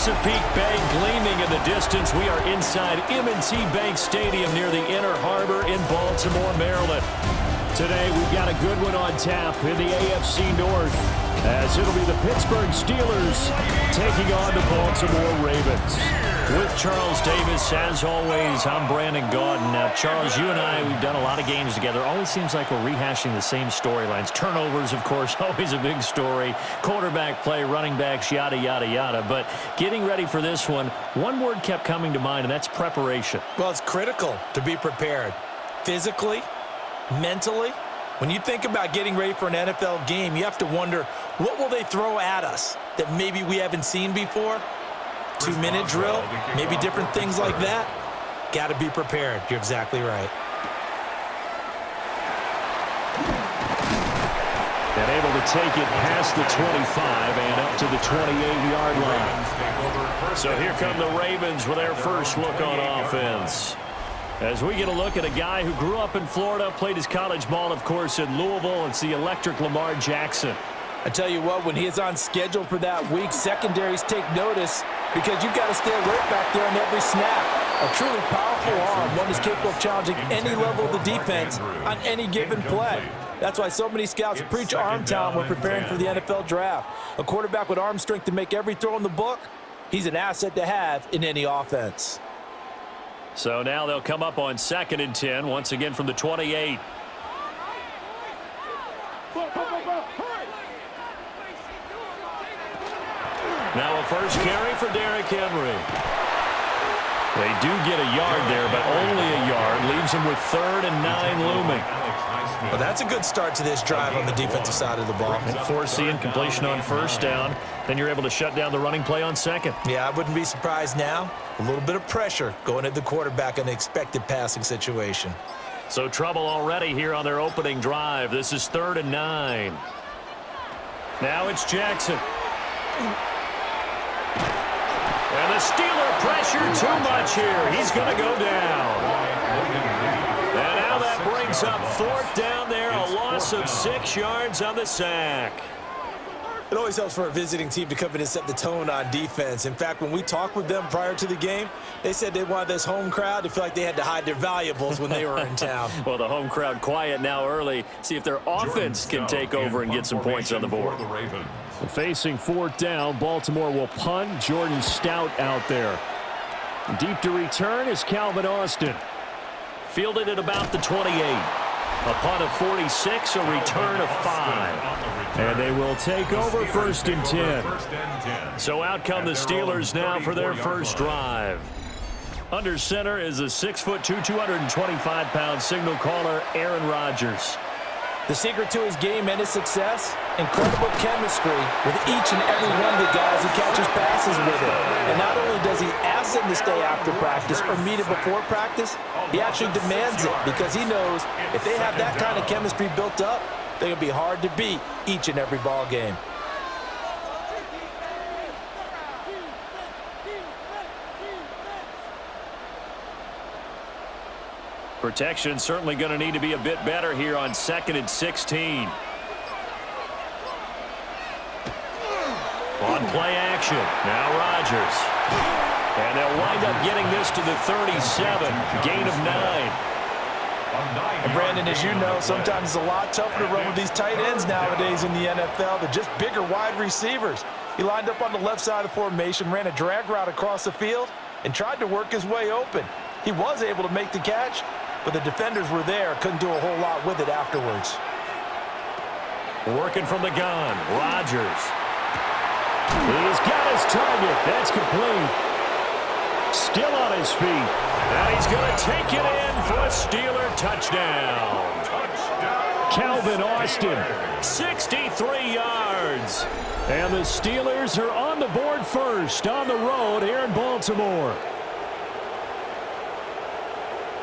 Chesapeake Bay gleaming in the distance. We are inside M&T Bank Stadium near the Inner Harbor in Baltimore, Maryland. Today, we've got a good one on tap in the AFC North, as it'll be the Pittsburgh Steelers taking on the Baltimore Ravens. With Charles Davis, as always, I'm Brandon Gaudin. Now, Charles, you and I, we've done a lot of games together. Always seems like we're rehashing the same storylines. Turnovers, of course, always a big story. Quarterback play, running backs, yada, yada, yada. But getting ready for this one word kept coming to mind, and that's preparation. Well, it's critical to be prepared. Physically, mentally. When you think about getting ready for an NFL game, you have to wonder, what will they throw at us that maybe we haven't seen before? 2-minute drill, maybe different things like that. Got to be prepared. You're exactly right. And able to take it past the 25 and up to the 28-yard line. So here come the Ravens with their first look on offense. As we get a look at a guy who grew up in Florida, played his college ball, of course, in Louisville. It's the electric Lamar Jackson. I tell you what, when he is on schedule for that week, secondaries take notice because you've got to stay alert back there on every snap. A truly powerful arm, one is capable of challenging any level of the defense on any given play. That's why so many scouts preach arm talent when preparing for the NFL draft. A quarterback with arm strength to make every throw in the book, he's an asset to have in any offense. So now they'll come up on 2nd and 10, once again from the 28. Now a first carry for Derrick Henry. They do get a yard there, but only a yard. Leaves them with 3rd and 9 looming. Well, that's a good start to this drive on the defensive side of the ball. And foreseeing completion on 1st down. Then you're able to shut down the running play on 2nd. Yeah, I wouldn't be surprised now. A little bit of pressure going at the quarterback in an expected passing situation. So trouble already here on their opening drive. This is 3rd and 9. Now it's Jackson. And the Steeler pressure too much here. He's going to go down. And now that brings up 4th down there. A loss of 6 yards on the sack. It always helps for a visiting team to come in and set the tone on defense. In fact, when we talked with them prior to the game, they said they wanted this home crowd to feel like they had to hide their valuables when they were in town. Well, the home crowd quiet now early. See if their offense can take over and get some points on the board. Facing 4th down, Baltimore will punt. Jordan Stout out there. Deep to return is Calvin Austin. Fielded at about the 28. A punt of 46, a return of 5. And they will take over 1st and 10. So out come the Steelers now for their first drive. Under center is a 6'2", 225-pound signal caller, Aaron Rodgers. The secret to his game and his success, incredible chemistry with each and every one of the guys who catches passes with him. And not only does he ask them to stay after practice or meet it before practice, he actually demands it because he knows if they have that kind of chemistry built up, they're going to be hard to beat each and every ball game. Protection certainly going to need to be a bit better here on 2nd and 16. On play action, now Rodgers. And they'll wind up getting this to the 37, gain of 9. And Brandon, as you know, sometimes it's a lot tougher to run with these tight ends nowadays in the NFL. They're just bigger wide receivers. He lined up on the left side of the formation, ran a drag route across the field, and tried to work his way open. He was able to make the catch, but the defenders were there, couldn't do a whole lot with it afterwards. Working from the gun, Rodgers. He's got his target. That's complete. Still on his feet. And he's going to take it in for a Steeler touchdown. Calvin Austin, 63 yards. And the Steelers are on the board first on the road here in Baltimore.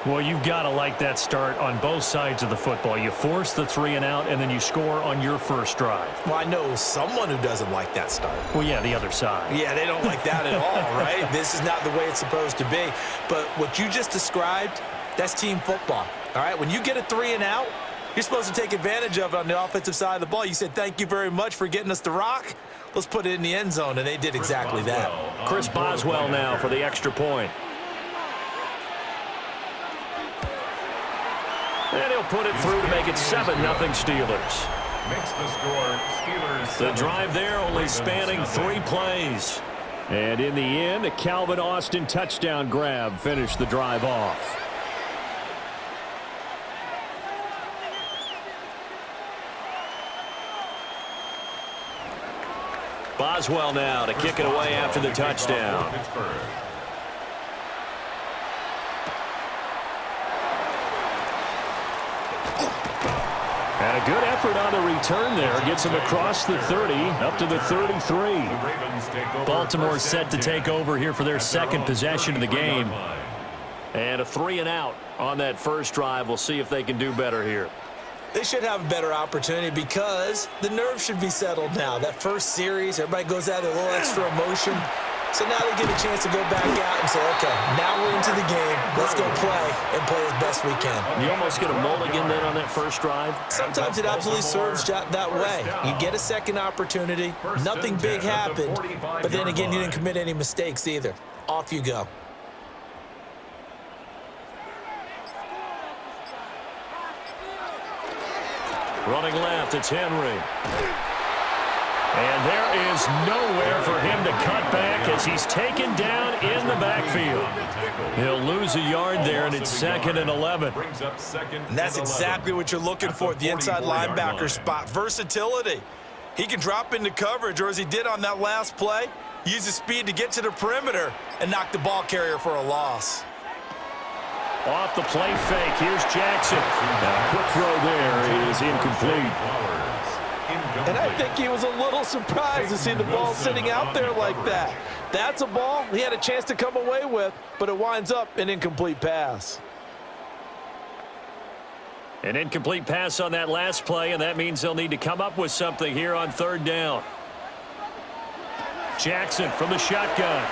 Well, you've got to like that start on both sides of the football. You force the 3 and out, and then you score on your first drive. Well, I know someone who doesn't like that start. Well, yeah, the other side. Yeah, they don't like that at all, right? This is not the way it's supposed to be. But what you just described, that's team football, all right? When you get a 3 and out, You're supposed to take advantage of it on the offensive side of the ball. You said, thank you very much for getting us the rock. Let's put it in the end zone, and they did exactly that. Chris Boswell now for the extra point. And he'll put it through to make it 7-0 Steelers. Makes the score Steelers. The drive there only spanning 3 plays. And in the end, a Calvin Austin touchdown grab finished the drive off. Boswell now to kick it away after the touchdown. And a good effort on the return there. Gets him across the 30, up to the 33. Baltimore set to take over here for their second possession of the game. And a 3-and-out on that first drive. We'll see if they can do better here. They should have a better opportunity because the nerves should be settled now. That first series, everybody goes out with a little extra emotion. So now they get a chance to go back out and say, okay, now we're into the game. Let's go play and play as best we can. You almost get a mulligan then on that first drive? Sometimes it absolutely serves that way. You get a second opportunity. Nothing big happened. But then again, you didn't commit any mistakes either. Off you go. Running left, it's Henry. And there is nowhere for him to cut back as he's taken down in the backfield. He'll lose a yard there, and it's 2nd and 11. And that's exactly what you're looking for at the inside linebacker spot. Versatility. He can drop into coverage, or as he did on that last play, use his speed to get to the perimeter and knock the ball carrier for a loss. Off the play fake, here's Jackson. Now, quick throw there is incomplete. And I think he was a little surprised to see the ball sitting out there like that. That's a ball he had a chance to come away with, but it winds up an incomplete pass. An incomplete pass on that last play, and that means they'll need to come up with something here on 3rd down. Jackson from the shotgun.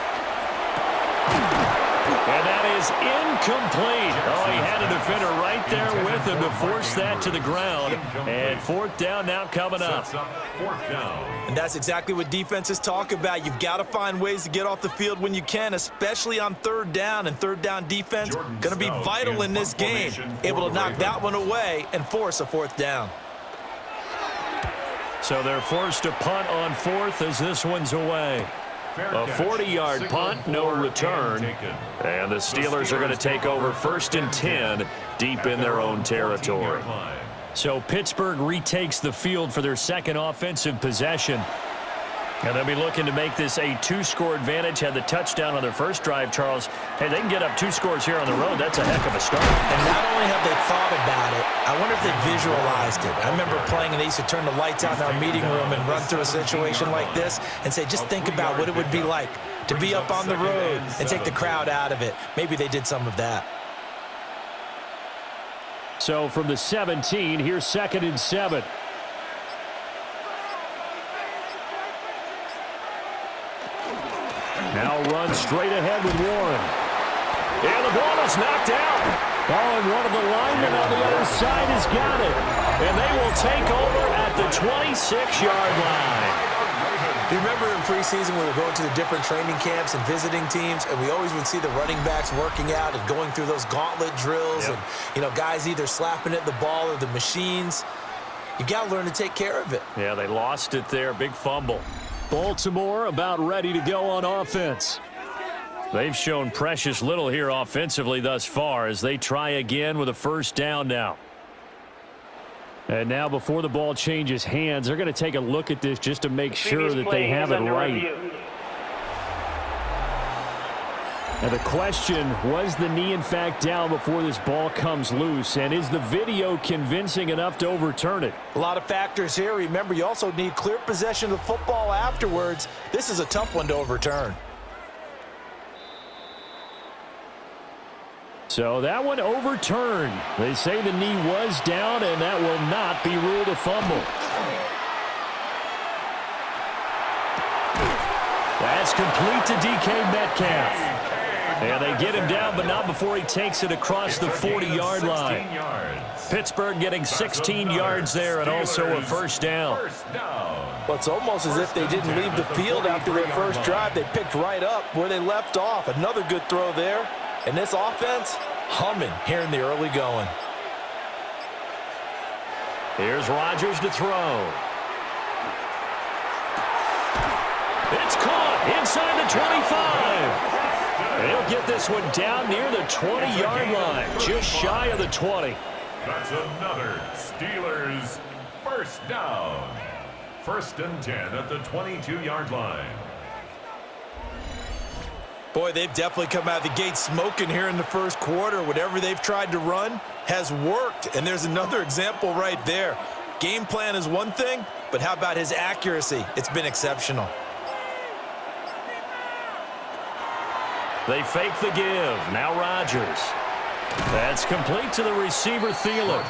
And that is incomplete. Oh, he had a defender right there with him to force that to the ground. And 4th down now coming up. And that's exactly what defenses talk about. You've got to find ways to get off the field when you can, especially on 3rd down. And 3rd down defense going to be vital in this game. Able to knock that one away and force a 4th down. So they're forced to punt on 4th as this one's away. A 40-yard punt, no return. And the Steelers are going to take over 1st and 10 deep in their own territory. So Pittsburgh retakes the field for their second offensive possession. And they'll be looking to make this a 2-score advantage. Had the touchdown on their first drive, Charles. Hey, they can get up 2 scores here on the road. That's a heck of a start. And not only have they thought about it, I wonder if they visualized it. I remember playing and they used to turn the lights out in our meeting room and run through a situation like this and say, just think about what it would be like to be up on the road and take the crowd out of it. Maybe they did some of that. So from the 17, here's 2nd and 7. Now run straight ahead with Warren. And the ball is knocked out. Oh, and one of the linemen on the other side has got it. And they will take over at the 26-yard line. Do you remember in preseason we were going to the different training camps and visiting teams, and we always would see the running backs working out and going through those gauntlet drills, and, you know, guys either slapping at the ball or the machines. You got to learn to take care of it. Yeah, they lost it there. Big fumble. Baltimore about ready to go on offense. They've shown precious little here offensively thus far as they try again with a 1st down now. And now before the ball changes hands, they're going to take a look at this just to make sure that they have it right. And the question, was the knee in fact down before this ball comes loose? And is the video convincing enough to overturn it? A lot of factors here. Remember, you also need clear possession of the football afterwards. This is a tough one to overturn. So that one overturned. They say the knee was down, and that will not be ruled a fumble. That's complete to DK Metcalf. And they get him down, but not before he takes it across the 40-yard line. Pittsburgh getting 16 yards there and also a first down. Well, it's almost as if they didn't leave the field after their first drive. They picked right up where they left off. Another good throw there. And this offense, humming here in the early going. Here's Rodgers to throw. It's caught inside the 25. They'll get this one down near the 20-yard line, just shy of the 20. That's another Steelers first down. 1st and 10 at the 22-yard line. Boy, they've definitely come out of the gate smoking here in the first quarter. Whatever they've tried to run has worked, and there's another example right there. Game plan is one thing, but how about his accuracy? It's been exceptional. They fake the give. Now Rodgers. That's complete to the receiver, Thielen.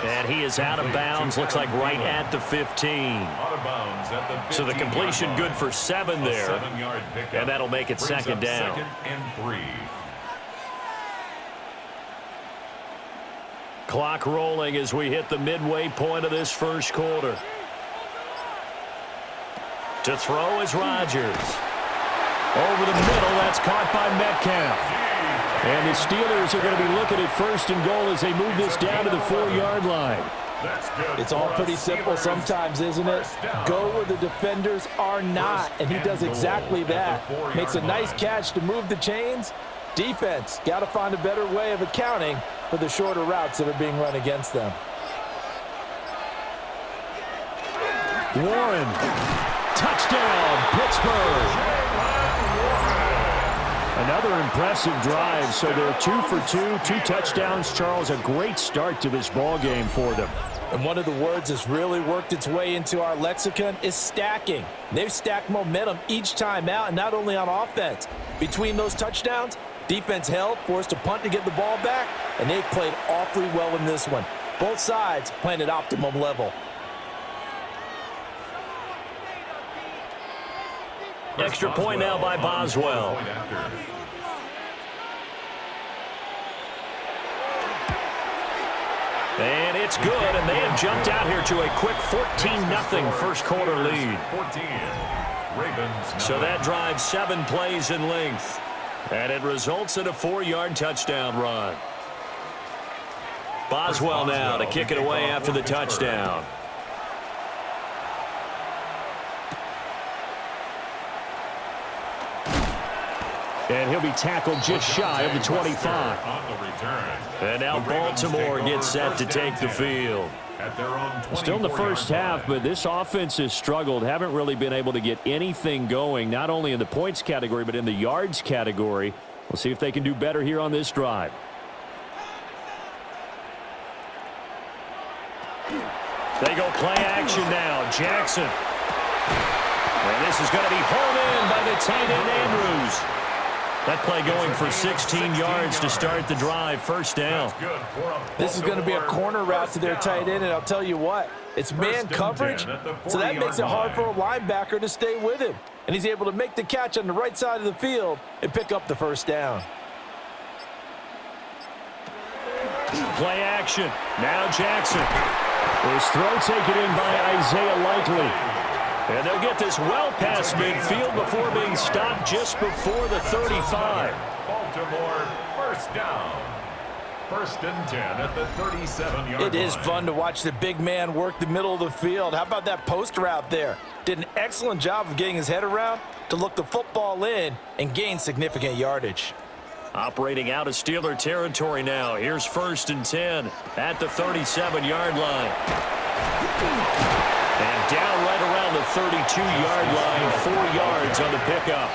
And he is out of bounds, looks like right at the 15. So the completion good for 7 there. And that'll make it second down. 2nd and 3. Clock rolling as we hit the midway point of this first quarter. To throw is Rodgers. Over the middle, that's caught by Metcalf. And the Steelers are going to be looking at 1st and goal as they move this down to the 4-yard line. It's all pretty simple sometimes, isn't it? Go where the defenders are not, and he does exactly that. Makes a nice catch to move the chains. Defense, got to find a better way of accounting for the shorter routes that are being run against them. Warren, touchdown, Pittsburgh. Another impressive drive, so they're 2 for 2, 2 touchdowns. Charles, a great start to this ball game for them. And one of the words that's really worked its way into our lexicon is stacking. They've stacked momentum each time out, and not only on offense. Between those touchdowns, defense held, forced a punt to get the ball back, and they played awfully well in this one. Both sides playing at optimum level. Extra point now by Boswell. And it's good, and they have jumped out here to a quick 14-0 first quarter lead. So that drives 7 plays in length, and it results in a 4-yard touchdown run. Boswell now to kick it away after the touchdown. And he'll be tackled just shy of the 25. And now Baltimore gets set to take the field. Still in the first half, but this offense has struggled. Haven't really been able to get anything going, not only in the points category, but in the yards category. We'll see if they can do better here on this drive. They go play action now. Jackson. And this is going to be hauled in by the tight end Andrews. That play going for 16 yards to start the drive. First down. This is going to be a corner route to their tight end, and I'll tell you what, it's man coverage, so that makes it hard for a linebacker to stay with him. And he's able to make the catch on the right side of the field and pick up the first down. Play action. Now Jackson. His throw taken in by Isaiah Likely. And they'll get this well past midfield before being stopped just before the 35. Baltimore first down. 1st and 10 at the 37-yard line. It is fun to watch the big man work the middle of the field. How about that post route there? Did an excellent job of getting his head around to look the football in and gain significant yardage. Operating out of Steeler territory now. Here's 1st and 10 at the 37-yard line. And down right around the 32-yard line, 4 yards on the pickup.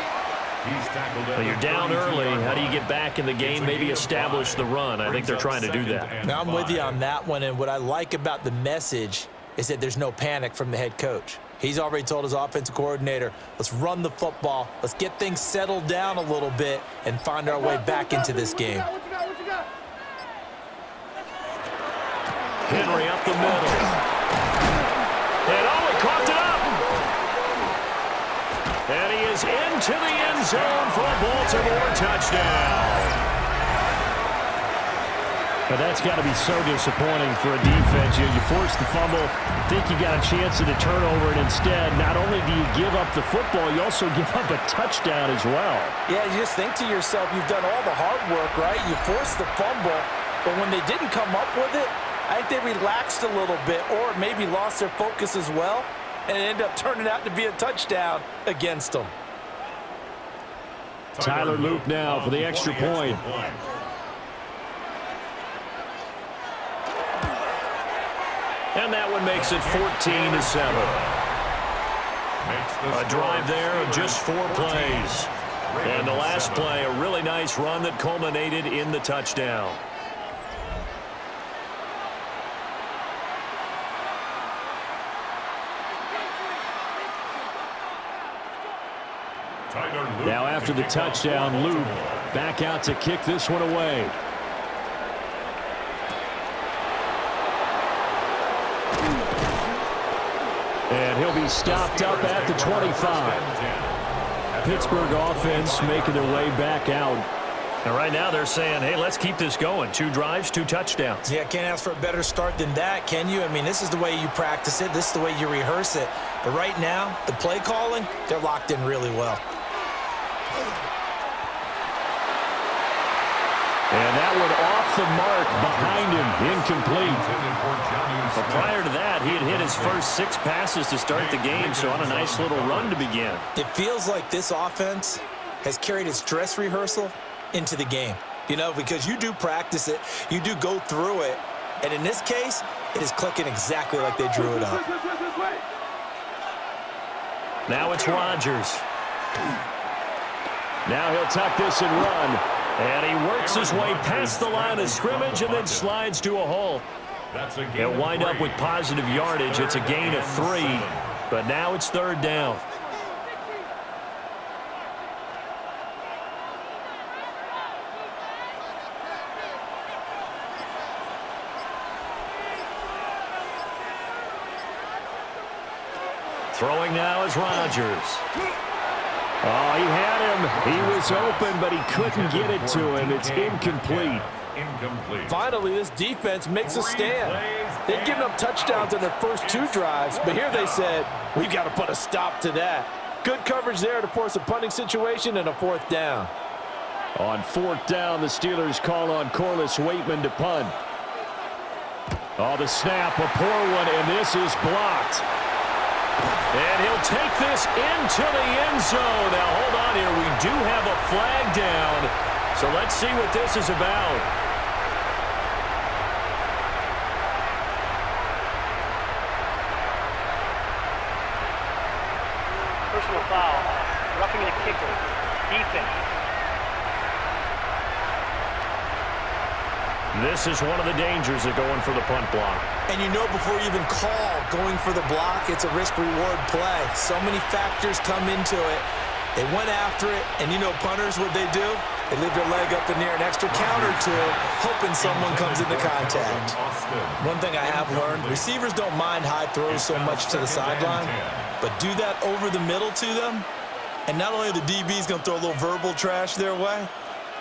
Well, you're down early. How do you get back in the game, maybe establish the run? I think they're trying to do that. Now, I'm with you on that one, and what I like about the message is that there's no panic from the head coach. He's already told his offensive coordinator, let's run the football, let's get things settled down a little bit and find our way back into this game. Henry up the middle. And he coughed it up. And he is into the end zone for a Baltimore touchdown. But that's got to be so disappointing for a defense. You force the fumble, think you got a chance at a turnover, and instead, not only do you give up the football, you also give up a touchdown as well. Yeah, you just think to yourself, you've done all the hard work, right? You forced the fumble, but when they didn't come up with it, I think they relaxed a little bit or maybe lost their focus as well, and it ended up turning out to be a touchdown against them. Tyler Loop now for the extra point. And that one makes it 14-7. A drive there of just 4 plays. And the last play, a really nice run that culminated in the touchdown. Now after the touchdown, Loop back out to kick this one away. And he'll be stopped up at the 25. Pittsburgh offense making their way back out. And right now they're saying, hey, let's keep this going. 2 drives, 2 touchdowns. Yeah, can't ask for a better start than that, can you? I mean, this is the way you practice it. This is the way you rehearse it. But right now, the play calling, they're locked in really well. And that one off the mark behind him, incomplete. But prior to that, he had hit his first 6 passes to start the game, so on a nice little run to begin. It feels like this offense has carried its dress rehearsal into the game, you know, because you do practice it, you do go through it, and in this case, it is clicking exactly like they drew it up. Now it's Rodgers. Now he'll tuck this and run. And he works his way past the line of scrimmage and then slides to a hole. He'll wind up with positive yardage. It's a gain of 3, but now it's 3rd down. Throwing now is Rodgers. Oh, he had him. He was open, but he couldn't get it to him. It's incomplete. Finally, this defense makes a stand. They'd given up touchdowns in their first 2 drives, but here they said, we've got to put a stop to that. Good coverage there to force a punting situation and a 4th down. On 4th down, the Steelers call on Corliss Waitman to punt. Oh, the snap, a poor one, and this is blocked. And he'll take this into the end zone. Now, hold on here. We do have a flag down. So let's see what this is about. Personal foul. Roughing the kicker. Defense. This is one of the dangers of going for the punt block. And you know before you even call going for the block, it's a risk-reward play. So many factors come into it. They went after it, and you know punters, what they do? They leave their leg up in the air an extra count or 2, hoping someone comes into contact. One thing I have learned, receivers don't mind high throws so much to the sideline, but do that over the middle to them, and not only are the DBs going to throw a little verbal trash their way,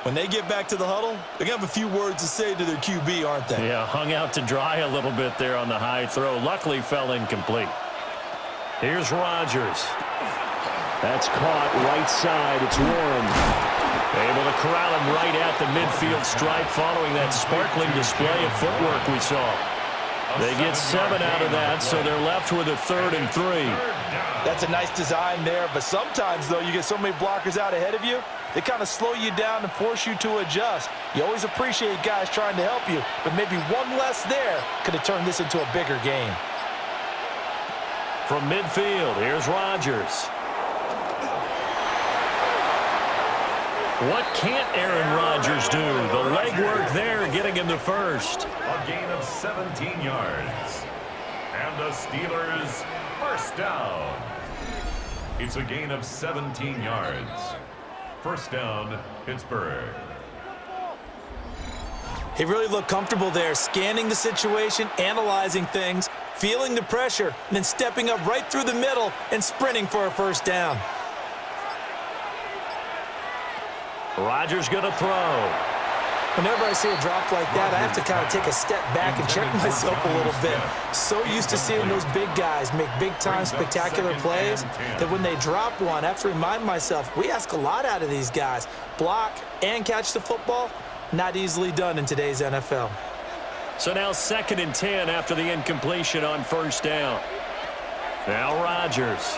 when they get back to the huddle, they're going to have a few words to say to their QB, aren't they? Yeah, hung out to dry a little bit there on the high throw. Luckily, fell incomplete. Here's Rodgers. That's caught right side. It's Warren. Able to corral him right at the midfield stripe following that sparkling display of footwork we saw. They get 7 out of that, so they're left with a 3rd and 3. That's a nice design there, but sometimes, though, you get so many blockers out ahead of you, they kind of slow you down and force you to adjust. You always appreciate guys trying to help you, but maybe one less there could have turned this into a bigger game. From midfield, here's Rodgers. What can't Aaron Rodgers do? The legwork there getting him the first. A gain of 17 yards. And the Steelers first down. It's a gain of 17 yards. First down, Pittsburgh. He really looked comfortable there, scanning the situation, analyzing things, feeling the pressure, and then stepping up right through the middle and sprinting for a first down. Rodgers going to throw. Whenever I see a drop like that, I have to kind of take a step back and check myself a little bit. So used to seeing those big guys make big-time spectacular plays that when they drop one, I have to remind myself, we ask a lot out of these guys. Block and catch the football, not easily done in today's NFL. So now 2nd and 10 after the incompletion on 1st down. Now Rodgers.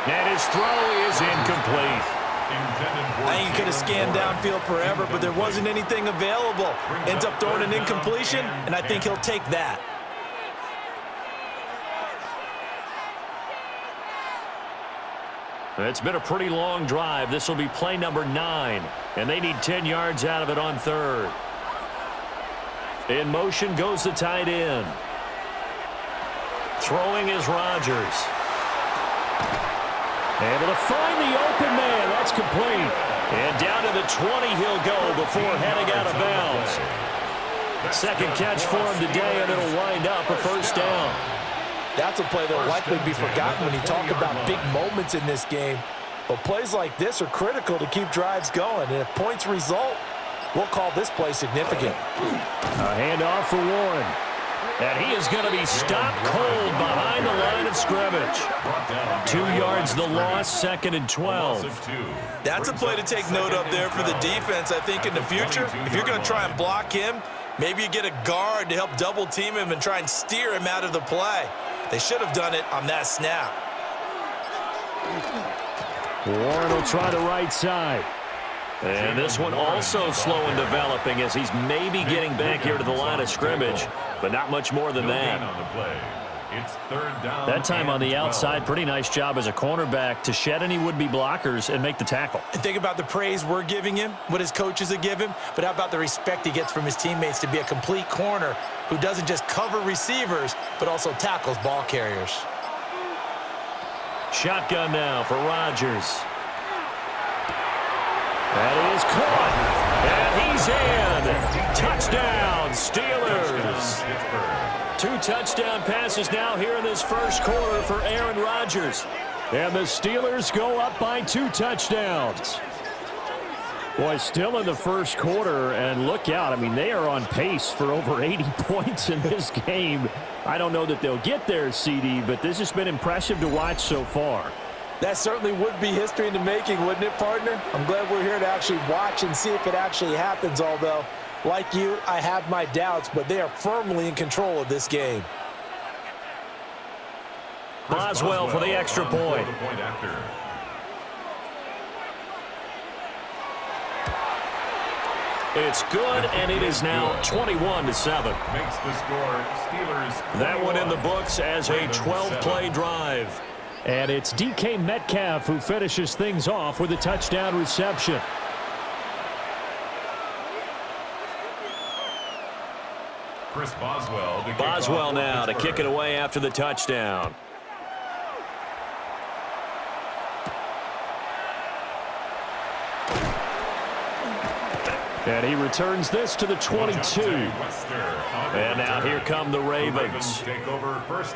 And his throw is incomplete. I think he could have scanned downfield forever, but there wasn't anything available. Ends up throwing an incompletion, and I think he'll take that. It's been a pretty long drive. This will be play number 9, and they need 10 yards out of it on 3rd. In motion goes the tight end. Throwing is Rodgers. Able to find the open man. That's complete. And down to the 20 he'll go before heading out of bounds. Second catch for him today, and it'll wind up a 1st down. That's a play that will likely be forgotten when you talk about big moments in this game. But plays like this are critical to keep drives going. And if points result, we'll call this play significant. A handoff for Warren. And he is going to be stopped cold behind the line of scrimmage. 2 yards the loss, 2nd and 12. That's a play to take note of there for the defense. I think in the future, if you're going to try and block him, maybe you get a guard to help double team him and try and steer him out of the play. They should have done it on that snap. Warren will try the right side. And this one also slow in developing as he's maybe getting back here to the line of scrimmage, but not much more than that. That time on the outside, pretty nice job as a cornerback to shed any would-be blockers and make the tackle. And think about the praise we're giving him, what his coaches have given him, but how about the respect he gets from his teammates to be a complete corner who doesn't just cover receivers, but also tackles ball carriers. Shotgun now for Rodgers. That is caught, and he's in. Touchdown, Steelers. 2 touchdown passes now here in this 1st quarter for Aaron Rodgers. And the Steelers go up by 2 touchdowns. Boy, still in the 1st quarter, and look out. I mean, they are on pace for over 80 points in this game. I don't know that they'll get there, CD, but this has been impressive to watch so far. That certainly would be history in the making, wouldn't it, partner? I'm glad we're here to actually watch and see if it actually happens, although, like you, I have my doubts, but they are firmly in control of this game. Boswell for the extra point. It's good, and it is now 21-7. Makes the score Steelers. That one in the books as a 12-play drive. And it's DK Metcalf who finishes things off with a touchdown reception. Chris Boswell. Boswell now to kick it away after the touchdown. And he returns this to the 22. And now here come the Ravens.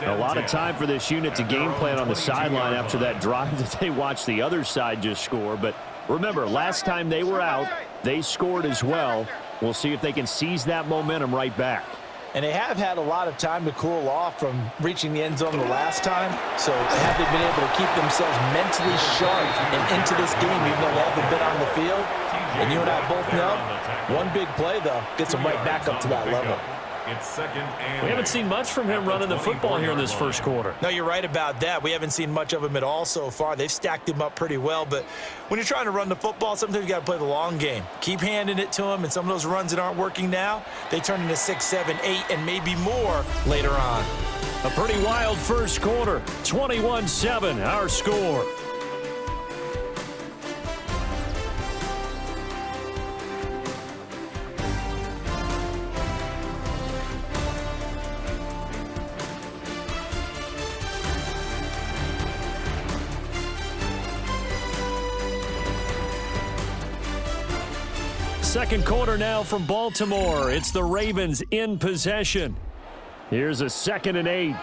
A lot of time for this unit to game plan on the sideline after that drive that they watched the other side just score. But remember, last time they were out, they scored as well. We'll see if they can seize that momentum right back. And they have had a lot of time to cool off from reaching the end zone the last time. So have they been able to keep themselves mentally sharp and into this game even though they haven't been on the field? And you and I both know, one big play, though, gets them right back up to that level. We haven't seen much from him running the football here in this 1st quarter. No, you're right about that. We haven't seen much of him at all so far. They've stacked him up pretty well. But when you're trying to run the football, sometimes you got to play the long game. Keep handing it to him, and some of those runs that aren't working now, they turn into 6, 7, 8, and maybe more later on. A pretty wild 1st quarter. 21-7, our score. Second quarter now from Baltimore. It's the Ravens in possession. Here's a 2nd and 8.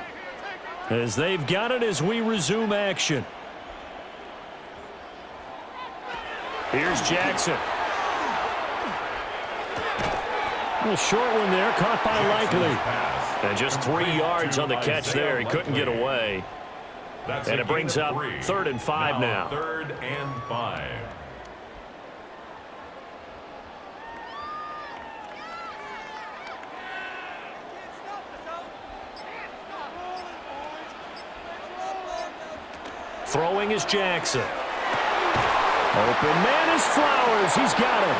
As they've got it as we resume action. Here's Jackson. A short one there, caught by Likely. And just 3 yards on the catch there. He couldn't get away. And it brings up 3rd and 5 now. 3rd and 5. Throwing is Jackson. Open man is Flowers. He's got it.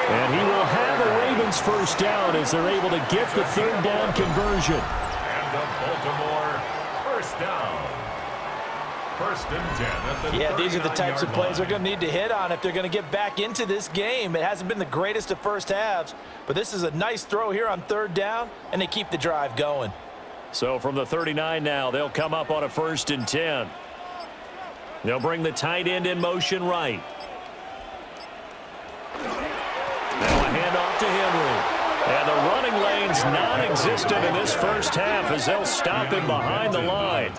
And he will have a Ravens first down as they're able to get the 3rd down conversion. And the Baltimore first down. 1st and 10 at the Yeah, these are the types of plays they're line. going to need to hit on if they're going to get back into this game. It hasn't been the greatest of first halves, but this is a nice throw here on 3rd down, and they keep the drive going. So from the 39 now, they'll come up on a 1st and 10. They'll bring the tight end in motion right. Now a handoff to Henry. And the running lane's non-existent in this first half as they'll stop him behind the line.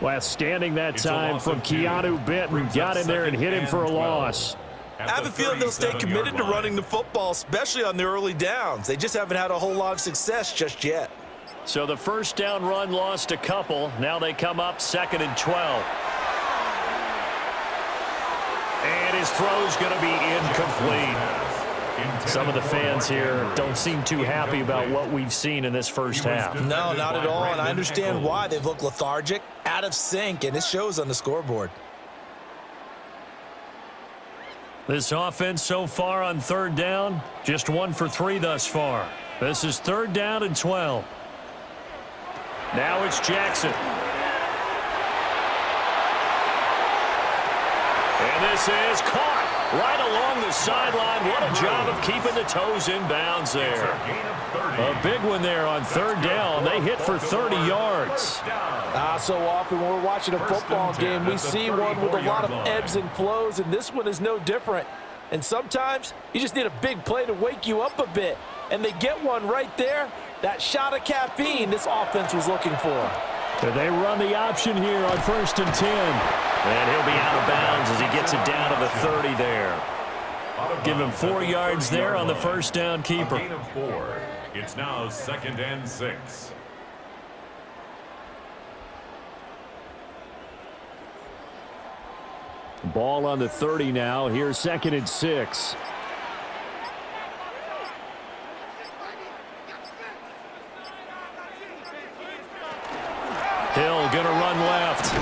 Well, standing that time from Keanu Benton. Got in there and hit him for a loss. I have a feeling they'll stay committed to running the football, especially on the early downs. They just haven't had a whole lot of success just yet. So the first down run lost a couple. Now they come up 2nd and 12. And his throw's going to be incomplete. Some of the fans here don't seem too happy about what we've seen in this first half. No, not at all, and I understand why. They've looked lethargic, out of sync, and it shows on the scoreboard. This offense so far on 3rd down, just 1 for 3 thus far. This is 3rd down and 12. Now it's Jackson. And this is caught right along the sideline. What a job of keeping the toes in bounds there. A big one there on 3rd down. They hit for 30 yards. So often when we're watching a football game, we see one with a lot of ebbs and flows, and this one is no different. And sometimes you just need a big play to wake you up a bit. And they get one right there. That shot of caffeine this offense was looking for. They run the option here on 1st and 10. And he'll be out of bounds as he gets it down to the 30 there. Give him 4 yards there on the first down keeper. A gain of 4. It's now 2nd and 6. Ball on the 30 now. Here's 2nd and 6. Hill going to run left.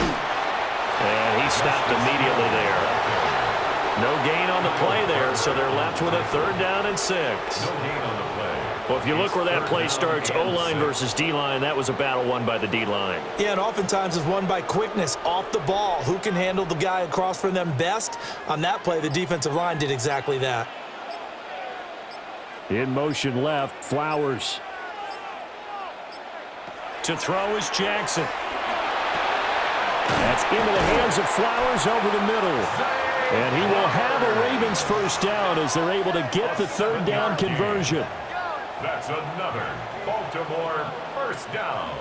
And he stopped immediately there. No gain on the play there, so they're left with a 3rd down and 6. No gain on the play. Well, if you look where that play starts, O-line versus D-line, that was a battle won by the D-line. Yeah, and oftentimes it's won by quickness off the ball. Who can handle the guy across from them best? On that play, the defensive line did exactly that. In motion left, Flowers. To throw is Jackson. That's into the hands of Flowers over the middle. And he will have a Ravens first down as they're able to get the 3rd down conversion. That's another Baltimore first down.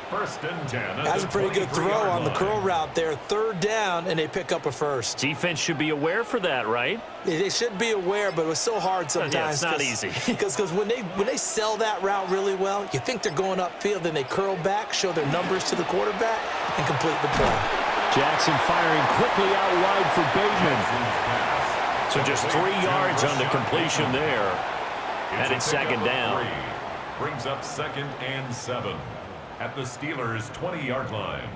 1st and 10. That's a pretty good throw on the curl route there. 3rd down, and they pick up a first. Defense should be aware for that, right? They should be aware, but it was so hard sometimes. Yeah, it's not easy. Because when they sell that route really well, you think they're going upfield, then they curl back, show their numbers to the quarterback, and complete the play. Jackson firing quickly out wide for Bateman. So just 3 yards on the completion there. And it's 2nd down. Brings up 2nd and 7 at the Steelers' 20-yard line.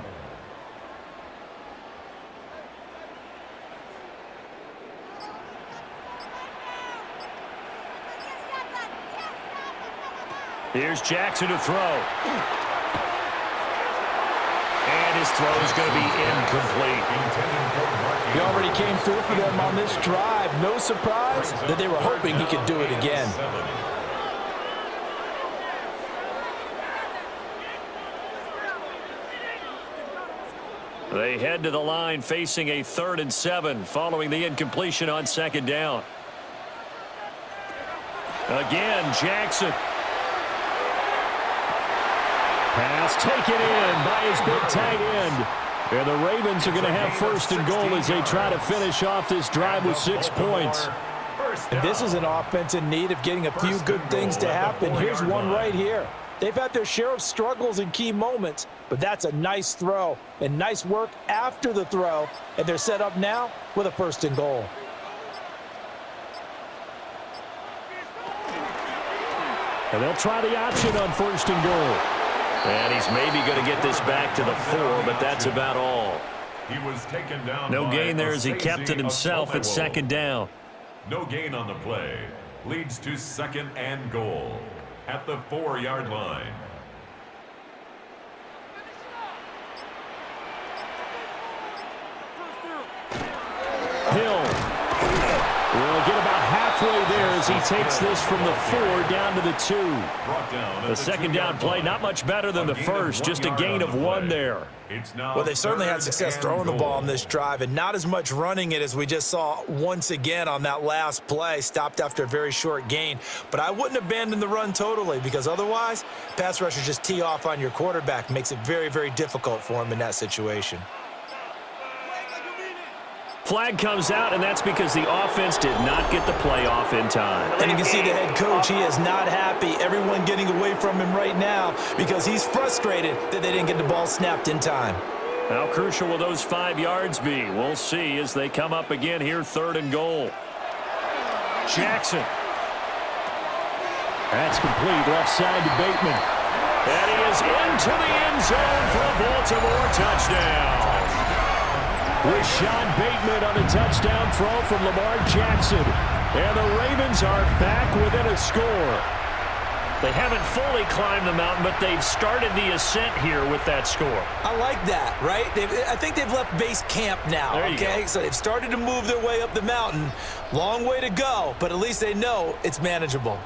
Here's Jackson to throw. And his throw is going to be incomplete. He already came through for them on this drive. No surprise that they were hoping he could do it again. They head to the line facing a 3rd and 7 following the incompletion on 2nd down. Again, Jackson. Pass taken in by his big tight end. And the Ravens are going to have first and goal as they try to finish off this drive with 6 points. And this is an offense in need of getting a few good things to happen. Here's one right here. They've had their share of struggles in key moments, but that's a nice throw and nice work after the throw. And they're set up now with a first and goal. And they'll try the option on first and goal. And he's maybe going to get this back to the 4, but that's about all. He was taken down. No gain there as he kept it himself at second down. No gain on the play. Leads to second and goal at the 4-yard line. Hill will get about halfway there as he takes this from the 4 down to the 2. The second down play, not much better than the first, just a gain of 1 there. Well, they certainly had success throwing the ball on this drive and not as much running it as we just saw once again on that last play, stopped after a very short gain. But I wouldn't abandon the run totally because otherwise, pass rushers just tee off on your quarterback. Makes it very, very difficult for him in that situation. Flag comes out, and that's because the offense did not get the play off in time. And you can see the head coach, he is not happy. Everyone getting away from him right now because he's frustrated that they didn't get the ball snapped in time. How crucial will those 5 yards be? We'll see as they come up again here, 3rd and goal. Jackson. That's complete, left side to Bateman. And he is into the end zone for a Baltimore touchdown. Rashad Bateman on a touchdown throw from Lamar Jackson. And the Ravens are back within a score. They haven't fully climbed the mountain, but they've started the ascent here with that score. I like that, right? I think they've left base camp now, okay? So they've started to move their way up the mountain. Long way to go, but at least they know it's manageable.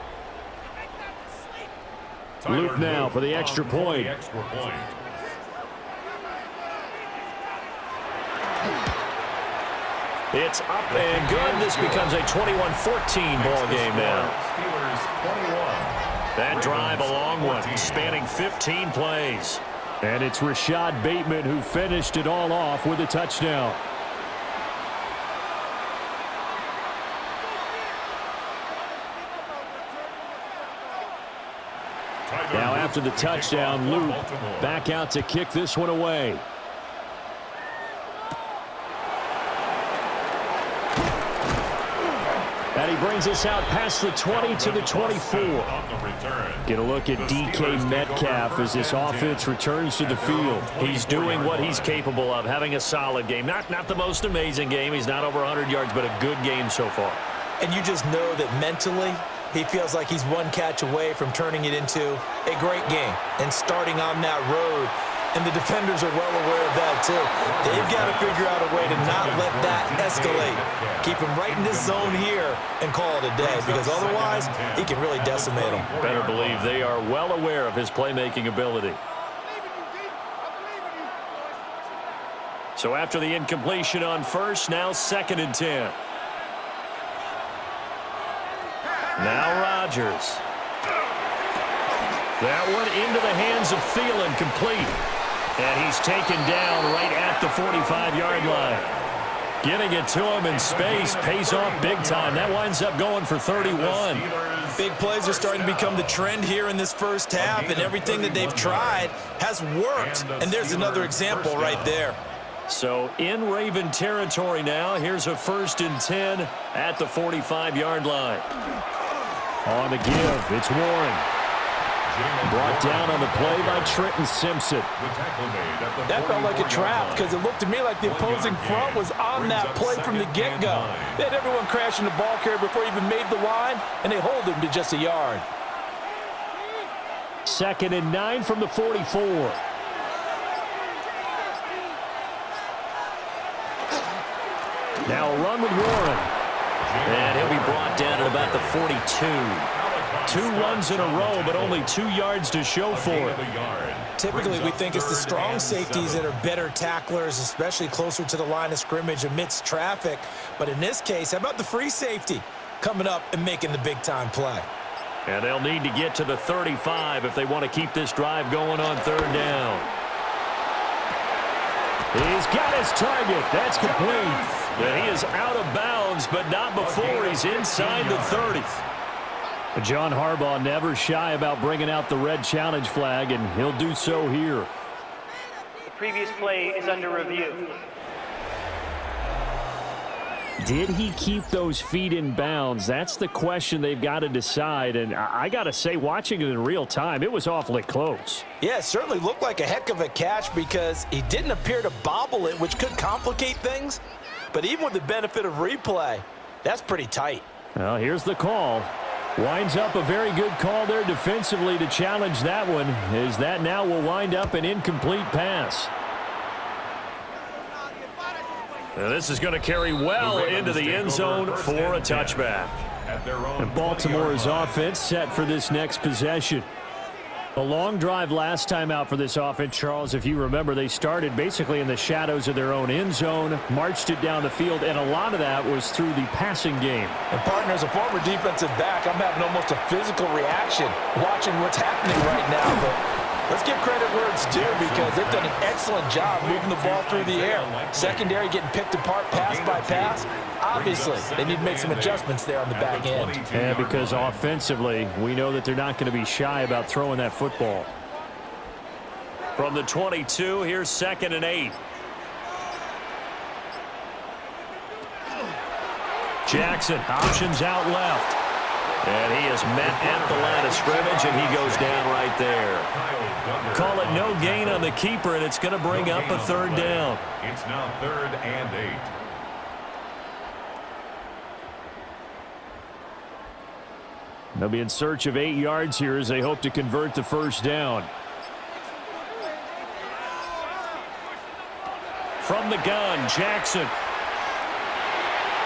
Luke now for the extra point. It's up and good. This becomes a 21-14 ball game now. That drive a long one, spanning 15 plays. And it's Rashad Bateman who finished it all off with a touchdown. Now after the touchdown, Luke back out to kick this one away. And he brings us out past the 20 to the 24. Get a look at DK Metcalf as this offense returns to the field. He's doing what he's capable of, having a solid game. Not the most amazing game. He's not over 100 yards, but a good game so far. And you just know that mentally, he feels like he's one catch away from turning it into a great game and starting on that road. And the defenders are well aware of that, too. They've got to figure out a way to not let that escalate. Keep him right in this zone here and call it a day, because otherwise he can really decimate them. Better believe they are well aware of his playmaking ability. So after the incompletion on first, now 2nd and 10. Now Rodgers. That one into the hands of Thielen, complete. And he's taken down right at the 45-yard line. Getting it to him in space pays off big time. That winds up going for 31. Big plays are starting to become the trend here in this first half, and everything that they've tried has worked. And there's another example right there. So in Raven territory now, here's a 1st and 10 at the 45-yard line. On the give, it's Warren. Brought down on the play by Trenton Simpson. That felt like a trap because it looked to me like the opposing front was on that play from the get-go. They had everyone crashing the ball carrier before he even made the line, and they hold him to just a yard. 2nd and 9 from the 44. Now a run with Warren. And he'll be brought down at about the 42. 2 runs in a row, but only 2 yards to show for it. Typically, we think it's the strong safeties that are better tacklers, especially closer to the line of scrimmage amidst traffic. But in this case, how about the free safety coming up and making the big-time play? And they'll need to get to the 35 if they want to keep this drive going on 3rd down. He's got his target. That's complete. And he is out of bounds, but not before he's inside the 30. John Harbaugh never shy about bringing out the red challenge flag, and he'll do so here. The previous play is under review. Did he keep those feet in bounds? That's the question they've got to decide. And I got to say, watching it in real time, it was awfully close. Yeah, it certainly looked like a heck of a catch because he didn't appear to bobble it, which could complicate things. But even with the benefit of replay, that's pretty tight. Well, here's the call. Winds up a very good call there defensively to challenge that one, as that now will wind up an incomplete pass. Now this is going to carry well into the end zone for a touchback. And Baltimore's offense set for this next possession. A long drive last time out for this offense, Charles. If you remember, they started basically in the shadows of their own end zone, marched it down the field, and a lot of that was through the passing game. And partner, as a former defensive back, I'm having almost a physical reaction watching what's happening right now. But let's give credit where it's due because they've done an excellent job moving the ball through the air. Secondary getting picked apart pass by pass. Obviously, they need to make some adjustments there on the back end. Yeah, because offensively, we know that they're not going to be shy about throwing that football. From the 22, here's 2nd and 8. Jackson options out left. And he is met at the line of scrimmage, and he goes down right there. Call it no gain on the keeper, and it's going to bring up a 3rd down. It's now 3rd and 8. They'll be in search of 8 yards here as they hope to convert the 1st down. From the gun, Jackson.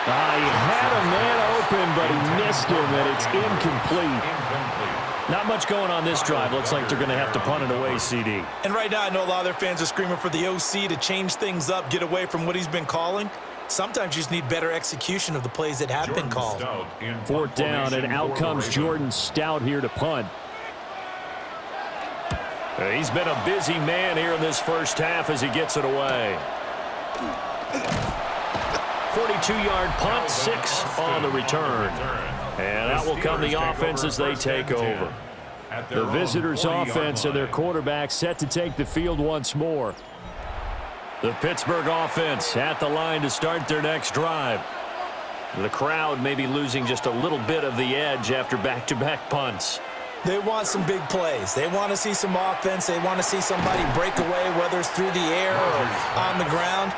He had a man open, but he missed him, and it's incomplete. Not much going on this drive. Looks like they're going to have to punt it away, CD. And right now, I know a lot of their fans are screaming for the OC to change things up, get away from what he's been calling. Sometimes you just need better execution of the plays that have been called. 4th down, and out comes Jordan Stout here to punt. He's been a busy man here in this first half as he gets it away. 42-yard punt, 6 on the return. And out will come the offense as they take over. The visitors' offense and their quarterback set to take the field once more. The Pittsburgh offense at the line to start their next drive. The crowd may be losing just a little bit of the edge after back-to-back punts. They want some big plays. They want to see some offense. They want to see somebody break away, whether it's through the air or on the ground.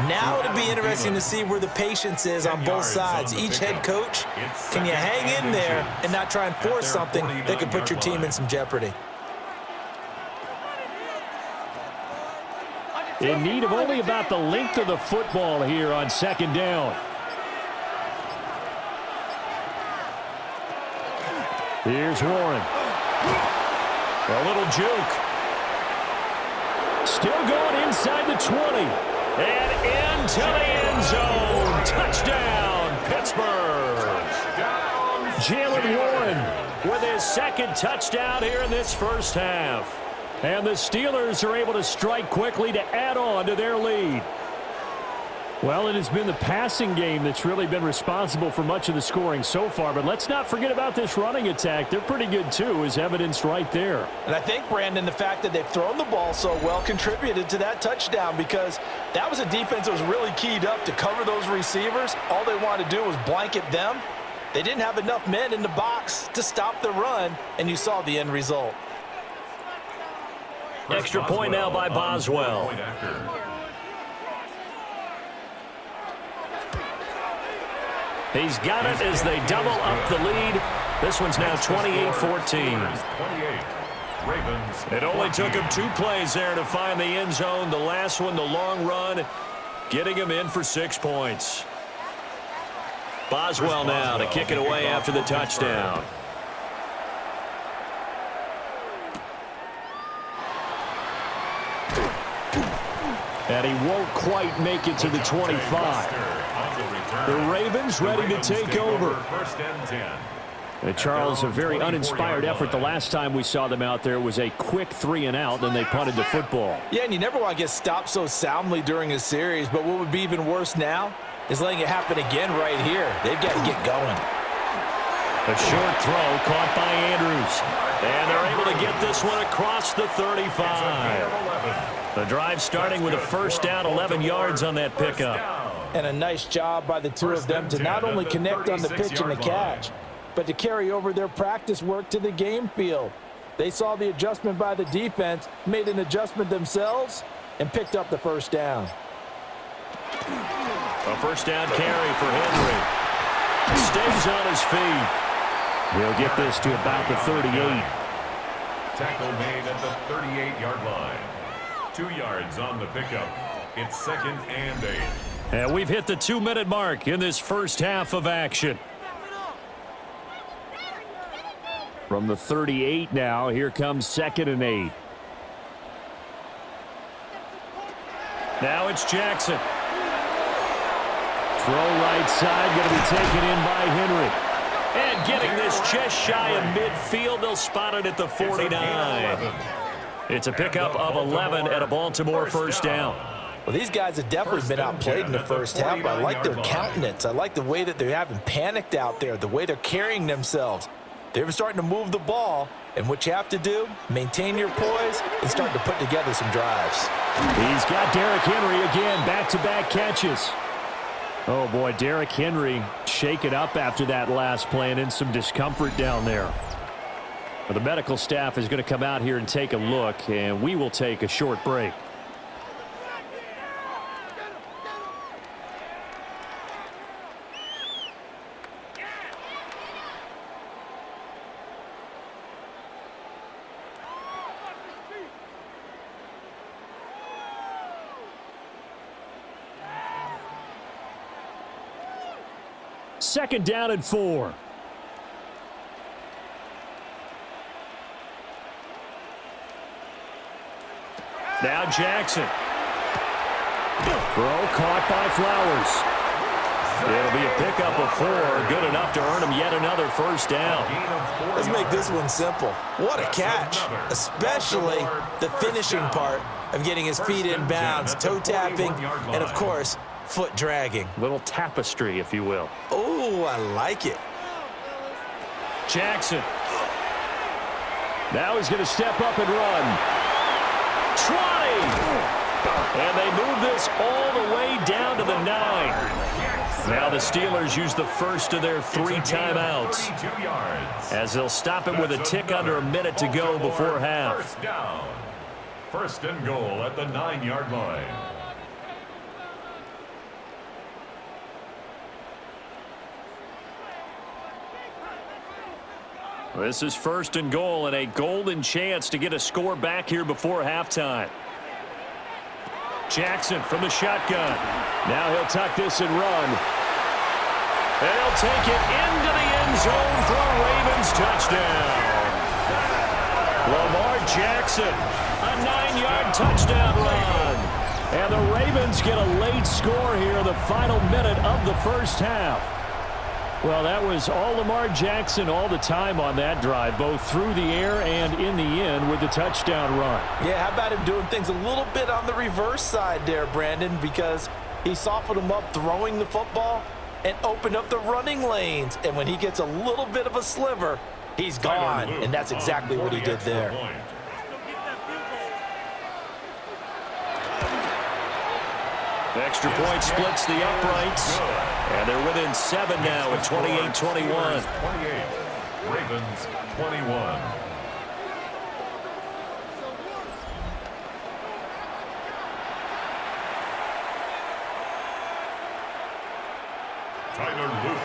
Now it'll be interesting to see where the patience is on both sides. Each head coach, can you hang in there and not try and force something that could put your team in some jeopardy? In need of only about the length of the football here on 2nd down. Here's Warren. A little juke. Still going inside the 20. And into the end zone. Touchdown, Pittsburgh. Jalen Warren with his 2nd touchdown here in this first half. And the Steelers are able to strike quickly to add on to their lead. Well, it has been the passing game that's really been responsible for much of the scoring so far. But let's not forget about this running attack. They're pretty good, too, as evidenced right there. And I think, Brandon, the fact that they've thrown the ball so well contributed to that touchdown because that was a defense that was really keyed up to cover those receivers. All they wanted to do was blanket them. They didn't have enough men in the box to stop the run, and you saw the end result. Extra point now by Boswell. He's got it as they double up the lead. This one's now 28-14. It only took him 2 plays there to find the end zone. The last one, the long run, getting him in for 6 points. Boswell now to kick it away after the touchdown. And he won't quite make it to the 25. The Ravens ready to take over. Charles, a very uninspired effort the last time we saw them out there. It was a quick 3-and-out, then they punted the football. Yeah, and you never want to get stopped so soundly during a series, but what would be even worse now is letting it happen again right here. They've got to get going. A short throw caught by Andrews. And they're able to get this one across the 35. The drive starting with a first down, 11 yards on that pickup. And a nice job by the two of them to not only connect on the pitch and the catch, but to carry over their practice work to the game field. They saw the adjustment by the defense, made an adjustment themselves, and picked up the first down. A first down carry for Henry. Stays on his feet. He'll get this to about the 38. Tackle made at the 38-yard line. 2 yards on the pickup. It's 2nd and 8. And we've hit the 2-minute mark in this first half of action. From the 38 now, here comes 2nd and 8. Now it's Jackson. Throw right side, going to be taken in by Henry. And getting this just shy of midfield, they'll spot it at the 49. It's a pickup of 11 at a Baltimore first down. Well, these guys have definitely been outplayed in the first half. I like their countenance. I like the way that they haven't panicked out there, the way they're carrying themselves. They're starting to move the ball, and what you have to do, maintain your poise and start to put together some drives. He's got Derrick Henry again, back-to-back catches. Oh, boy, Derrick Henry shaken up after that last play and in some discomfort down there. Well, the medical staff is going to come out here and take a look, and we will take a short break. Second down and 4. Now Jackson. Throw caught by Flowers. It'll be a pickup of 4. Good enough to earn him yet another first down. Let's make this one simple. What a catch, especially the finishing part of getting his feet in bounds, toe tapping, and of course, foot dragging. Little tapestry, if you will. Oh, I like it. Jackson. Now he's going to step up and run. Trotting. And they move this all the way down to the 9. Now the Steelers use the first of their 3 timeouts, as they'll stop it with a tick under a minute to go before half. First down. First and goal at the 9-yard line. This is first and goal and a golden chance to get a score back here before halftime. Jackson from the shotgun. Now he'll tuck this and run. And he'll take it into the end zone for a Ravens touchdown. Lamar Jackson, a 9-yard touchdown run. And the Ravens get a late score here in the final minute of the first half. Well, that was all Lamar Jackson all the time on that drive, both through the air and in the end with the touchdown run. Yeah, how about him doing things a little bit on the reverse side there, Brandon, because he softened him up throwing the football and opened up the running lanes. And when he gets a little bit of a sliver, he's gone. And that's exactly what he did there. The extra point splits the uprights. And they're within 7 now at 28-21. 28. Ravens 21.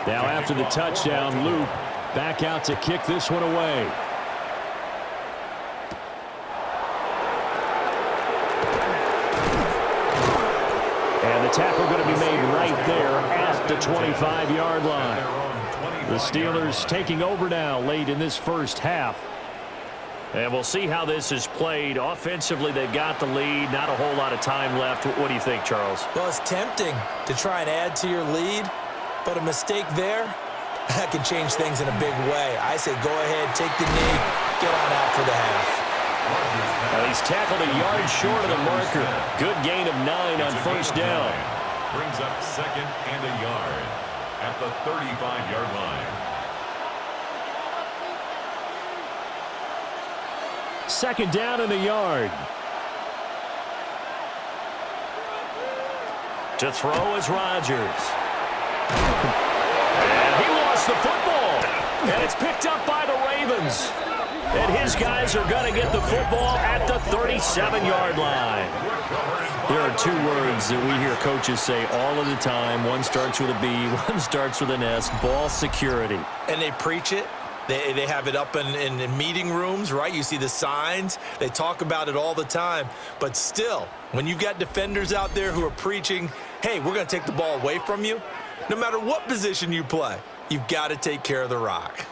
Now after the touchdown, Loop back out to kick this one away. And the tackle going to be made right there at the 25-yard line. The Steelers taking over now late in this first half. And we'll see how this is played. Offensively, they've got the lead. Not a whole lot of time left. What do you think, Charles? Well, it's tempting to try and add to your lead, but a mistake there That can change things in a big way. I say go ahead, take the knee, get on out for the half. Well, he's tackled a yard short of the marker. Good gain of 9 on first down. Brings up 2nd and a yard at the 35-yard line. 2nd down and a yard. To throw is Rodgers. And he lost the football. And it's picked up by the Ravens. And his guys are going to get the football at the 37-yard line. There are 2 words that we hear coaches say all of the time. One starts with a B, one starts with an S, ball security. And they preach it. They have it up in meeting rooms, right? You see the signs. They talk about it all the time. But still, when you've got defenders out there who are preaching, hey, we're going to take the ball away from you, no matter what position you play, you've got to take care of the rock.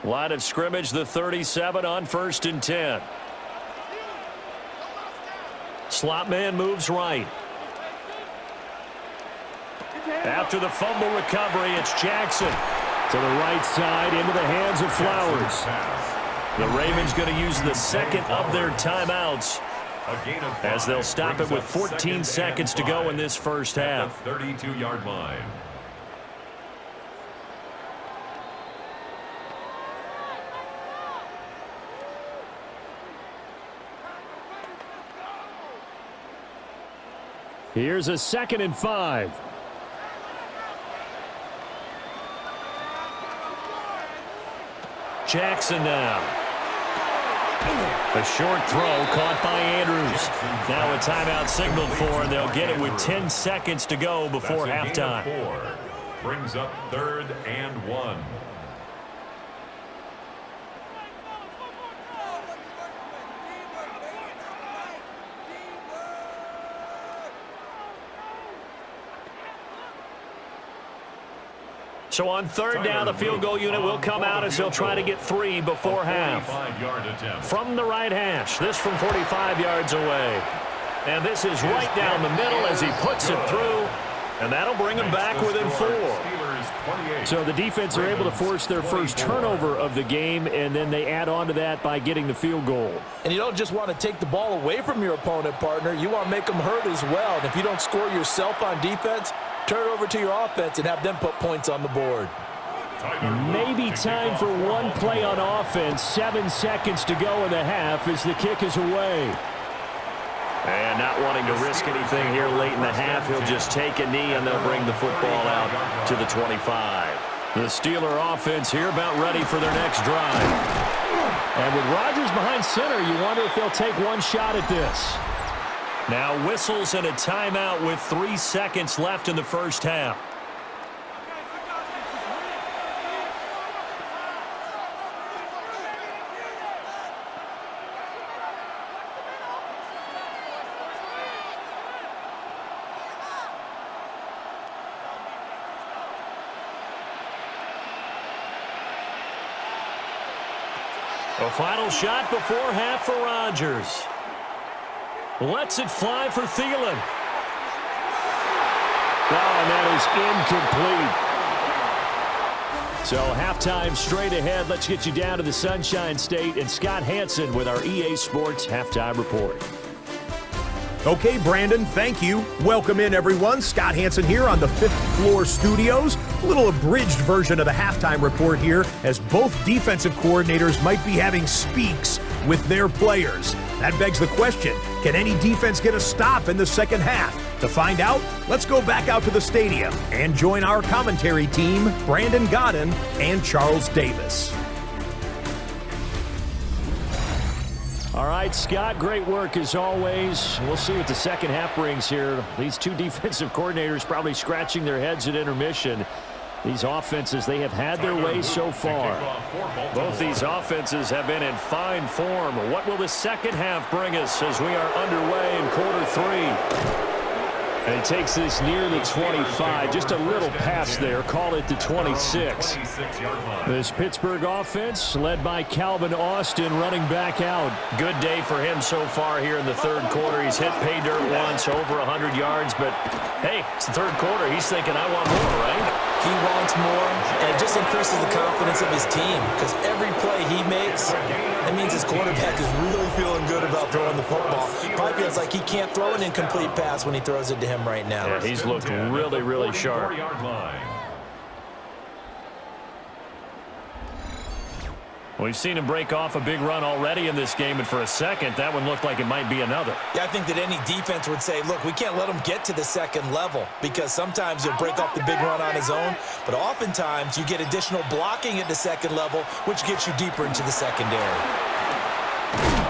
Line of scrimmage, the 37 on 1st and 10. Slot man moves right. After the fumble recovery, it's Jackson. To the right side, into the hands of Flowers. The Ravens going to use the 2nd of their timeouts as they'll stop it with 14 seconds to go in this first half. 32-yard line. Here's a 2nd and 5. Jackson now. A short throw caught by Andrews. Now a timeout signaled for, and they'll get it with 10 seconds to go before halftime. Brings up 3rd and 1. So on 3rd down, the field goal unit will come out as they'll try to get 3 before half. From the right hash, this from 45 yards away. And this is right down the middle as he puts it through. And that'll bring him back within 4. So the defense are able to force their first turnover of the game, and then they add on to that by getting the field goal. And you don't just want to take the ball away from your opponent, partner. You want to make them hurt as well. And if you don't score yourself on defense, turn it over to your offense and have them put points on the board. Maybe time for one play on offense. 7 seconds to go in the half as the kick is away. And not wanting to risk anything here late in the half, he'll just take a knee and they'll bring the football out to the 25. The Steeler offense here about ready for their next drive. And with Rodgers behind center, you wonder if they'll take one shot at this. Now whistles and a timeout with 3 seconds left in the first half. A final shot before half for Rodgers. Lets it fly for Thielen. Oh, and that is incomplete. So halftime straight ahead. Let's get you down to the Sunshine State and Scott Hansen with our EA Sports Halftime Report. Okay, Brandon, thank you. Welcome in, everyone. Scott Hansen here on the 5th floor studios. A little abridged version of the halftime report here, as both defensive coordinators might be having speaks with their players. That begs the question, can any defense get a stop in the second half? To find out, let's go back out to the stadium and join our commentary team, Brandon Godden and Charles Davis. All right, Scott, great work as always. We'll see what the second half brings here. These two defensive coordinators probably scratching their heads at intermission. These offenses, they have had their way so far. Both these offenses have been in fine form. What will the second half bring us as we are underway in quarter 3? And he takes this near the 25. Just a little pass there. Call it the 26. This Pittsburgh offense led by Calvin Austin running back out. Good day for him so far here in the third quarter. He's hit pay dirt once, over 100 yards. But, hey, it's the third quarter. He's thinking, I want more, right? He wants more, and it just increases the confidence of his team because every play he makes, it means his quarterback is really feeling good about throwing the football. Probably feels like he can't throw an incomplete pass when he throws it to him right now. Yeah, he's looked really, really sharp. We've seen him break off a big run already in this game, and for a second, that one looked like it might be another. Yeah, I think that any defense would say, look, we can't let him get to the second level because sometimes he'll break off the big run on his own, but oftentimes you get additional blocking at the second level, which gets you deeper into the secondary.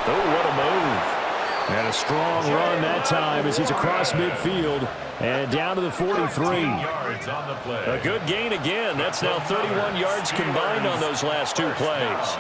Oh, what a move. And a strong run that time as he's across midfield and down to the 43. A good gain again. That's now 31 yards combined on those last two plays.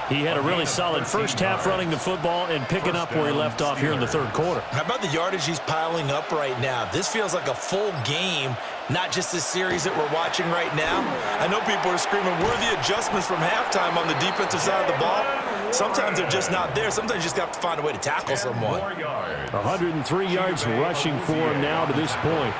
He had a really solid first half running the football and picking up where he left off here in the third quarter. How about the yardage he's piling up right now? This feels like a full game, not just this series that we're watching right now. I know people are screaming, where are the adjustments from halftime on the defensive side of the ball? Sometimes they're just not there. Sometimes you just have to find a way to tackle someone. 103 yards rushing for him now to this point.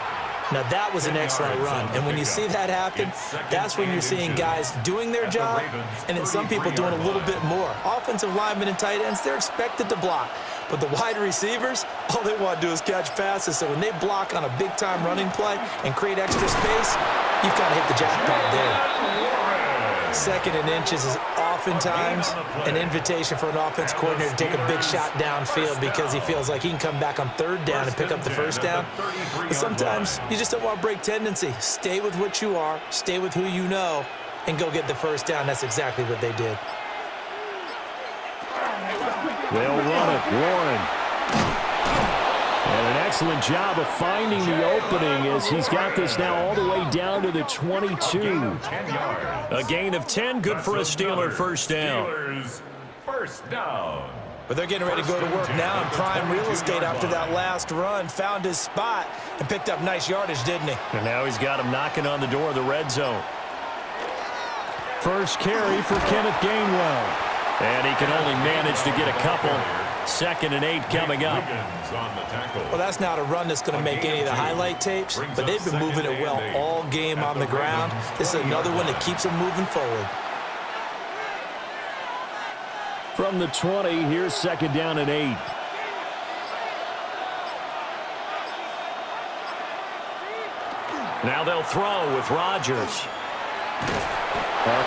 Now, that was an excellent run. And when you see that happen, that's when you're seeing guys doing their job and then some people doing a little bit more. Offensive linemen and tight ends, they're expected to block. But the wide receivers, all they want to do is catch passes. So when they block on a big-time running play and create extra space, you've got to hit the jackpot there. Second and inches is oftentimes an invitation for an offense coordinator to take a big shot downfield because he feels like he can come back on third down and pick up the first down. But sometimes you just don't want to break tendency. Stay with what you are, stay with who you know, and go get the first down. That's exactly what they did. They'll run it, Warren. And an excellent job of finding the opening as he's got this now all the way down to the 22. A gain of 10, good for a Steeler first down. But they're getting ready to go to work now in prime real estate after that last run. Found his spot and picked up nice yardage, didn't he? And now he's got him knocking on the door of the red zone. First carry for Kenneth Gainwell. And he can only manage to get a couple. 2nd and 8 coming up. Well, that's not a run that's going to make any of the highlight tapes, but they've been moving it well all game on the ground. This is another one that keeps them moving forward. From the 20, here's 2nd down and 8. Now they'll throw with Rodgers.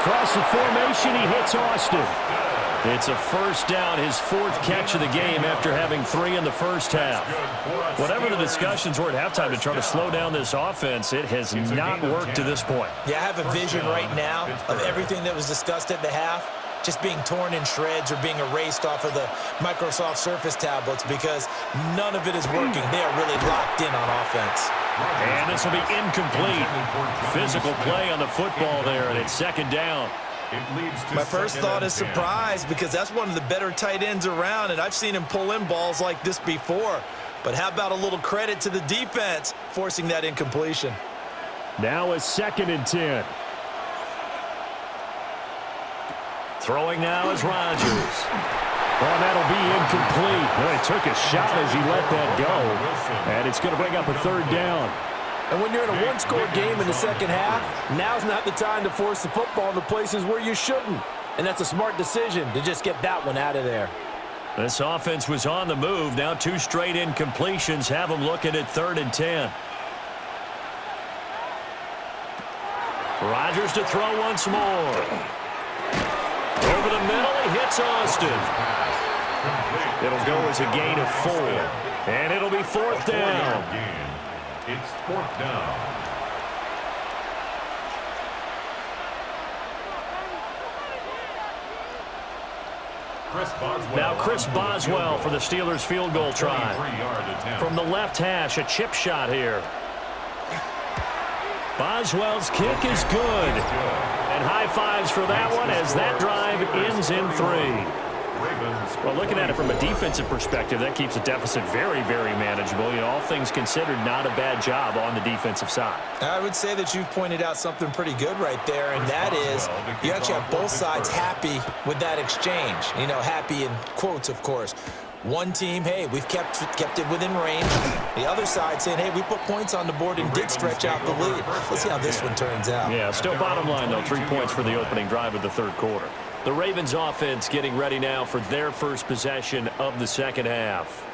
Across the formation, he hits Austin. It's a first down, his 4th catch of the game after having 3 in the first half. Whatever the discussions were at halftime to try to slow down this offense, it has not worked to this point. Yeah, I have a vision right now of everything that was discussed at the half just being torn in shreds or being erased off of the Microsoft Surface tablets because none of it is working. They are really locked in on offense. And this will be incomplete. Physical play on the football there, and it's 2nd down. My first thought is surprise because that's one of the better tight ends around, and I've seen him pull in balls like this before. But how about a little credit to the defense forcing that incompletion? Now it's 2nd and 10. Throwing now is Rodgers. Well, that'll be incomplete. Well, he took a shot as he let that go. And it's going to bring up a 3rd down. And when you're in a one-score game in the second half, now's not the time to force the football into places where you shouldn't. And that's a smart decision to just get that one out of there. This offense was on the move. Now 2 straight incompletions have them looking at 3rd and 10. Rodgers to throw once more. Over the middle, he hits Austin. It'll go as a gain of 4. And it'll be 4th down. It's 4th down. Now Chris Boswell for the Steelers field goal try. From the left hash, a chip shot here. Boswell's kick is good. And high fives for that one as that drive ends in 3. Well, looking at it from a defensive perspective, that keeps the deficit very, very manageable. You know, all things considered, not a bad job on the defensive side. I would say that you've pointed out something pretty good right there, and that is you actually have both sides happy with that exchange. You know, happy in quotes, of course. One team, hey, we've kept it within range. The other side saying, hey, we put points on the board and did stretch out the lead. Let's see how this one turns out. Yeah, still bottom line, though, 3 points for the opening drive of the third quarter. The Ravens offense getting ready now for their first possession of the second half.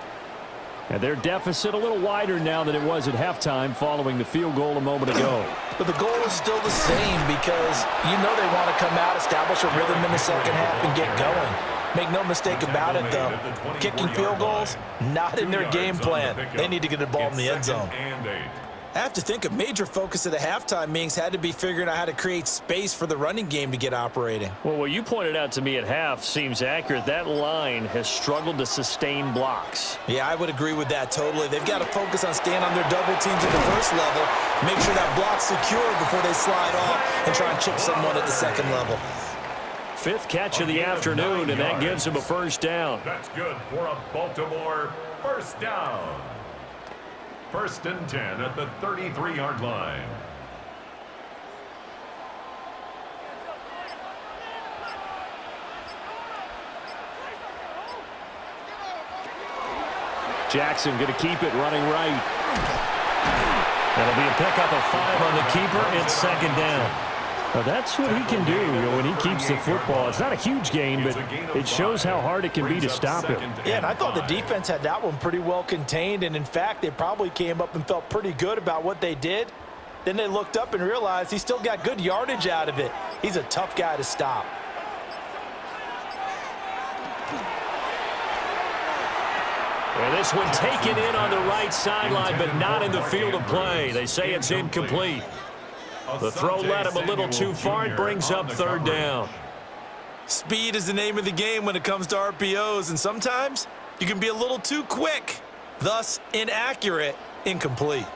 And their deficit a little wider now than it was at halftime following the field goal a moment ago. But the goal is still the same because you know they want to come out, establish a rhythm in the second half, and get going. Make no mistake about it, though. Kicking field goals, not in their game plan. They need to get the ball in the end zone. I have to think a major focus of the halftime meetings had to be figuring out how to create space for the running game to get operating. Well, what you pointed out to me at half seems accurate. That line has struggled to sustain blocks. Yeah, I would agree with that totally. They've got to focus on staying on their double teams at the first level, make sure that block's secure before they slide off and try and chip someone at the second level. 5th catch of the afternoon, and that gives him a first down. That's good for a Baltimore first down. 1st and 10 at the 33-yard line. Jackson going to keep it running right. That'll be a pickup of 5 on the keeper. It's 2nd down. Well, that's what he can do, you know, when he keeps the football. It's not a huge gain, but it shows how hard it can be to stop him. Yeah, and I thought the defense had that one pretty well contained, and in fact, they probably came up and felt pretty good about what they did. Then they looked up and realized he still got good yardage out of it. He's a tough guy to stop. Well, this one taken in on the right sideline, but not in the field of play. They say it's incomplete. The throw led him a little too far. It brings up 3rd down. Speed is the name of the game when it comes to RPOs, and sometimes you can be a little too quick, thus inaccurate, incomplete.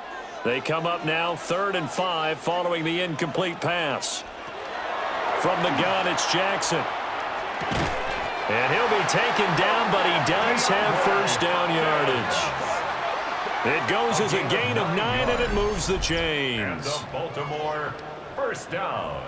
They come up now 3rd and 5 following the incomplete pass. From the gun, it's Jackson. And he'll be taken down, but he does have first down yardage. It goes as a gain of 9, and it moves the chains. And the Baltimore first down.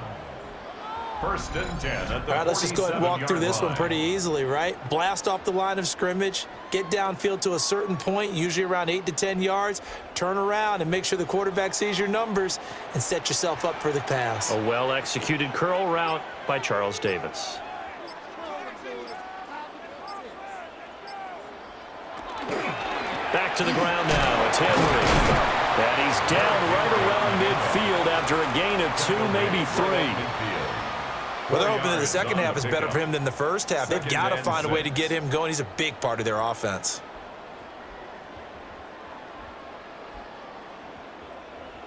1st and 10 at the All right, let's just go ahead and walk through this one pretty easily, right? Blast off the line of scrimmage, get downfield to a certain point, usually around 8 to 10 yards, turn around and make sure the quarterback sees your numbers and set yourself up for the pass. A well-executed curl route by Charles Davis. Back to the ground now. It's Henry. And he's down right around midfield after a gain of 2, maybe 3. Well, they're hoping that the second half is better for him than the first half. They've got to find a way to get him going. He's a big part of their offense.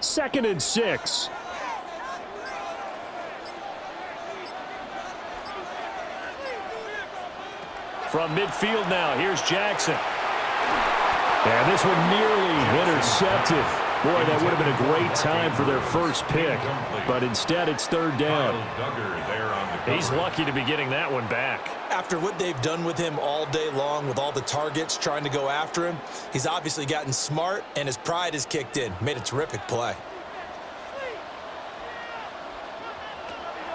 2nd and 6. From midfield now, here's Jackson. And this one nearly intercepted. Boy, that would have been a great time for their first pick. But instead, it's 3rd down. He's lucky to be getting that one back. After what they've done with him all day long, with all the targets trying to go after him, he's obviously gotten smart, and his pride has kicked in. Made a terrific play.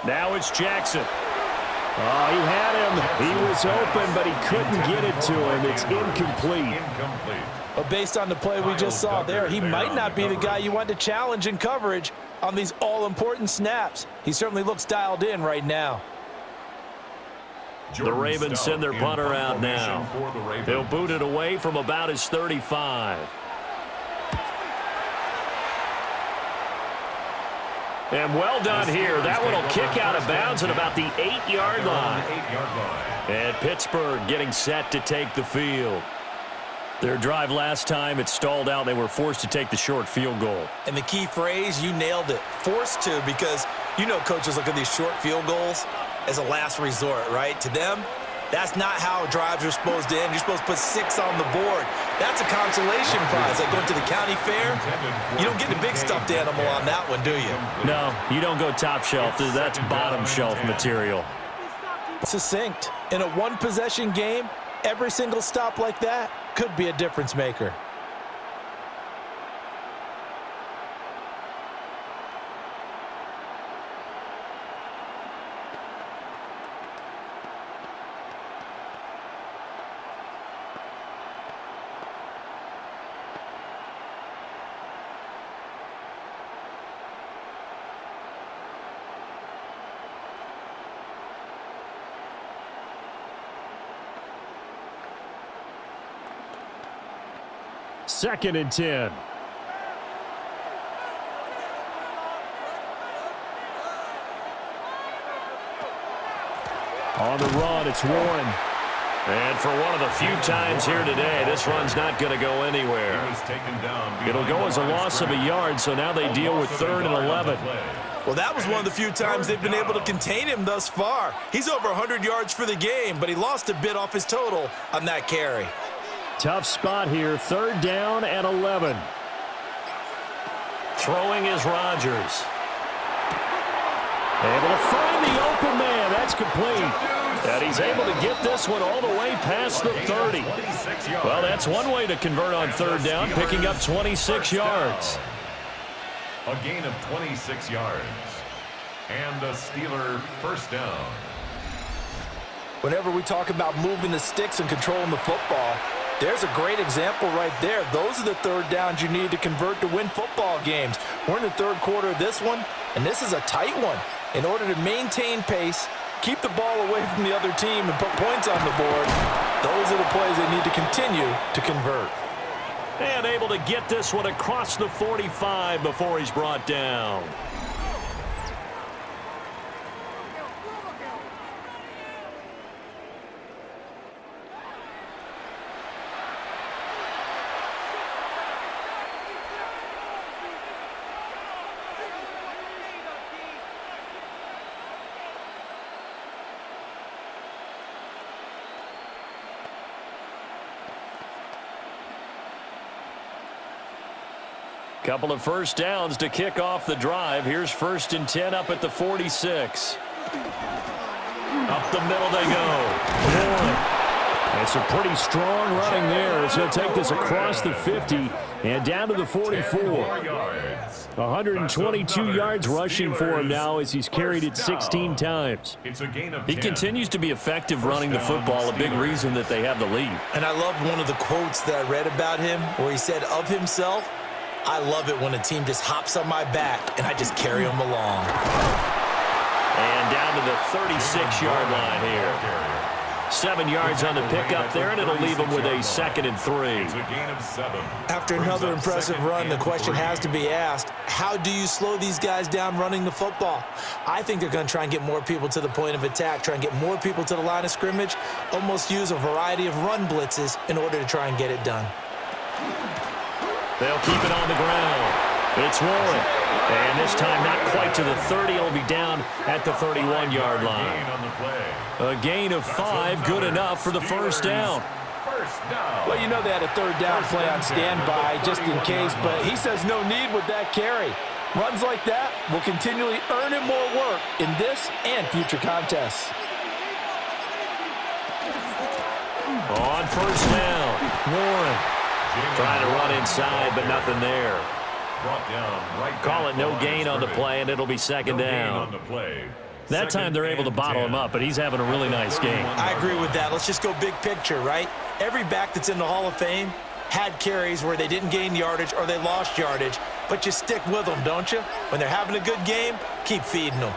Now it's Jackson. Oh, he had him. He was open, but he couldn't get it to him. It's incomplete. But based on the play we just saw there, he might not be the guy you want to challenge in coverage on these all-important snaps. He certainly looks dialed in right now. The Ravens send their punter out now. They'll boot it away from about his 35. And well done here. That one will kick out of bounds at about the 8-yard line. And Pittsburgh getting set to take the field. Their drive last time, it stalled out. They were forced to take the short field goal. And the key phrase, you nailed it. Forced to, because you know coaches look at these short field goals as a last resort, right? To them, that's not how drives are supposed to end. You're supposed to put 6 on the board. That's a consolation prize. Like going to the county fair, you don't get the big stuffed animal on that one, do you? No, you don't go top shelf. That's bottom shelf material. Succinct. In a one-possession game, every single stop like that could be a difference maker. Second and 10. On the run, it's Warren. And for one of the few times here today, this run's not going to go anywhere. It'll go as a loss of a yard, so now they deal with 3rd and 11. Well, that was one of the few times they've been able to contain him thus far. He's over 100 yards for the game, but he lost a bit off his total on that carry. Tough spot here, 3rd down and 11. Throwing is Rodgers. Able to find the open man. That's complete. And he's able to get this one all the way past the 30. Well, that's one way to convert on 3rd down, picking up 26 yards. A gain of 26 yards. And a Steeler first down. Whenever we talk about moving the sticks and controlling the football, there's a great example right there. Those are the 3rd downs you need to convert to win football games. We're in the 3rd quarter of this one, and this is a tight one. In order to maintain pace, keep the ball away from the other team, and put points on the board, those are the plays they need to continue to convert. And able to get this one across the 45 before he's brought down. Couple of first downs to kick off the drive. Here's 1st and 10 up at the 46. Up the middle they go. It's a pretty strong running there as he'll take this across the 50 and down to the 44. 122 yards rushing for him now as he's carried it 16 times. He continues to be effective running the football, a big reason that they have the lead. And I love one of the quotes that I read about him where he said of himself, "I love it when a team just hops on my back and I just carry them along." And down to the 36-yard line here. 7 yards on the pickup there, and it'll leave him with a 2nd and 3. After another impressive run, the question has to be asked, how do you slow these guys down running the football? I think they're going to try and get more people to the point of attack, try and get more people to the line of scrimmage, almost use a variety of run blitzes in order to try and get it done. They'll keep it on the ground. It's Warren. And this time not quite to the 30. It'll be down at the 31-yard line. A gain of 5, good enough for the first down. Well, you know they had a 3rd down play on standby just in case, but he says no need with that carry. Runs like that will continually earn him more work in this and future contests. On first down, Warren. Trying to run inside, but nothing there. Call it no gain on the play, and it'll be 2nd down. That time they're able to bottle him up, but he's having a really nice game. I agree with that. Let's just go big picture, right? Every back that's in the Hall of Fame had carries where they didn't gain yardage or they lost yardage, but you stick with them, don't you? When they're having a good game, keep feeding them.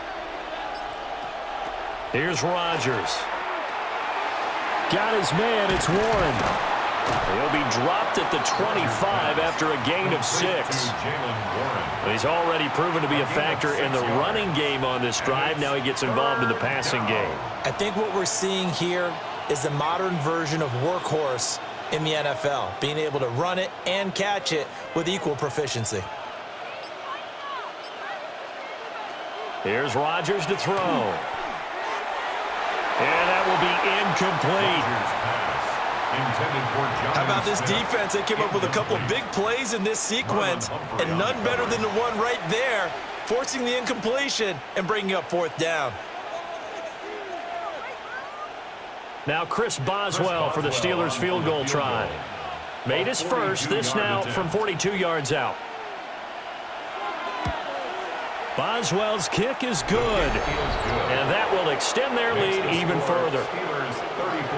Here's Rodgers. Got his man, it's Warren. He'll be dropped at the 25 after a gain of 6. He's already proven to be a factor in the running game on this drive. Now he gets involved in the passing game. I think what we're seeing here is the modern version of workhorse in the NFL, being able to run it and catch it with equal proficiency. Here's Rodgers to throw. And that will be incomplete. How about this defense? They came up with a couple of big plays in this sequence, and none better than the one right there, forcing the incompletion and bringing up 4th down. Now Chris Boswell for the Steelers field goal try. Made his first, this now from 42 yards out. Boswell's kick is good, and that will extend their lead even further.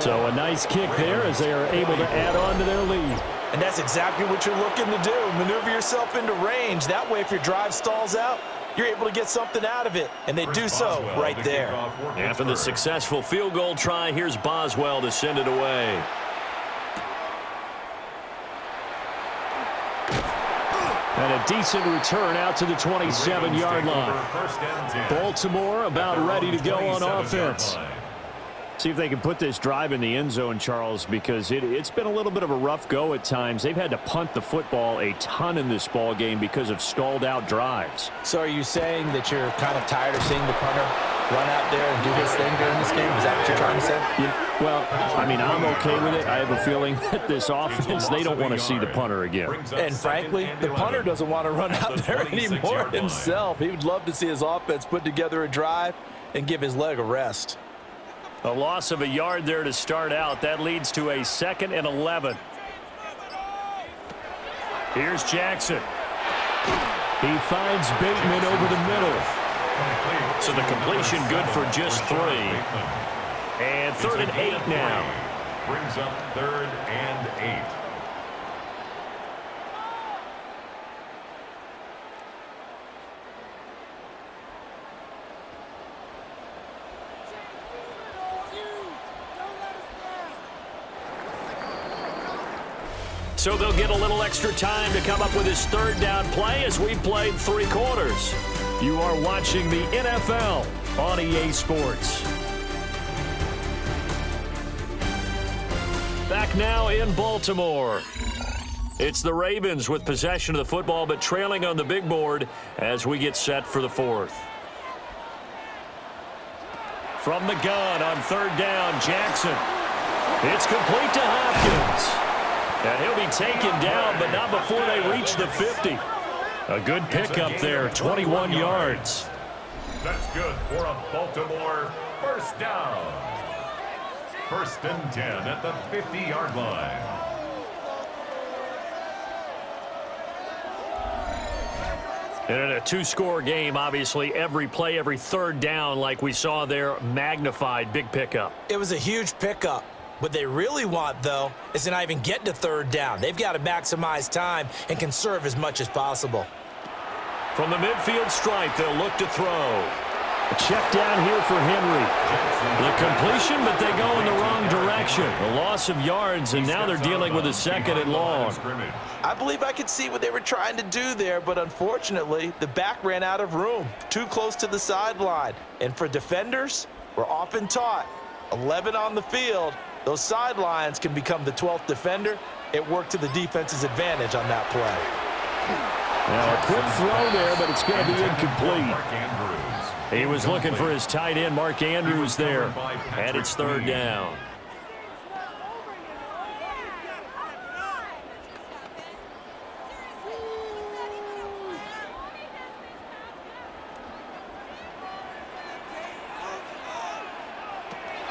So a nice kick there as they are able to add on to their lead. And that's exactly what you're looking to do. Maneuver yourself into range. That way, if your drive stalls out, you're able to get something out of it. And they do so right there. After the successful field goal try, here's Boswell to send it away. And a decent return out to the 27-yard line. Baltimore about ready to go on offense. See if they can put this drive in the end zone, Charles, because it's been a little bit of a rough go at times. They've had to punt the football a ton in this ball game because of stalled-out drives. So are you saying that you're kind of tired of seeing the punter run out there and do his thing during this game? Is that what you're trying to say? Well, I mean, I'm okay with it. I have a feeling that this offense, they don't want to see the punter again. And frankly, the punter doesn't want to run out there anymore himself. He would love to see his offense put together a drive and give his leg a rest. A loss of a yard there to start out. That leads to a 2nd and 11. Here's Jackson. He finds Bateman over the middle. So the completion good for just 3. And 3rd and 8 now. Brings up 3rd and 8. So they'll get a little extra time to come up with his 3rd down play as we've played 3 quarters. You are watching the NFL on EA Sports. Back now in Baltimore. It's the Ravens with possession of the football, but trailing on the big board as we get set for the 4th. From the gun on 3rd down, Jackson. It's complete to Hopkins. And he'll be taken down, but not before they reach the 50. A good pickup there, 21 yards. That's good for a Baltimore first down. 1st and 10 at the 50-yard line. And in a 2-score game, obviously, every play, every 3rd down, like we saw there, magnified. Big pickup. It was a huge pickup. What they really want, though, is to not even get to 3rd down. They've got to maximize time and conserve as much as possible. From the midfield stripe, they'll look to throw. A check down here for Henry. The completion, but they go in the wrong direction. A loss of yards, and now they're dealing with a 2nd and long. I believe I could see what they were trying to do there, but unfortunately, the back ran out of room. Too close to the sideline. And for defenders, we're often taught, 11 on the field, those sidelines can become the 12th defender. It worked to the defense's advantage on that play. Now a quick throw there, but it's going to be incomplete. He was looking for his tight end, Mark Andrews, there. And it's 3rd down.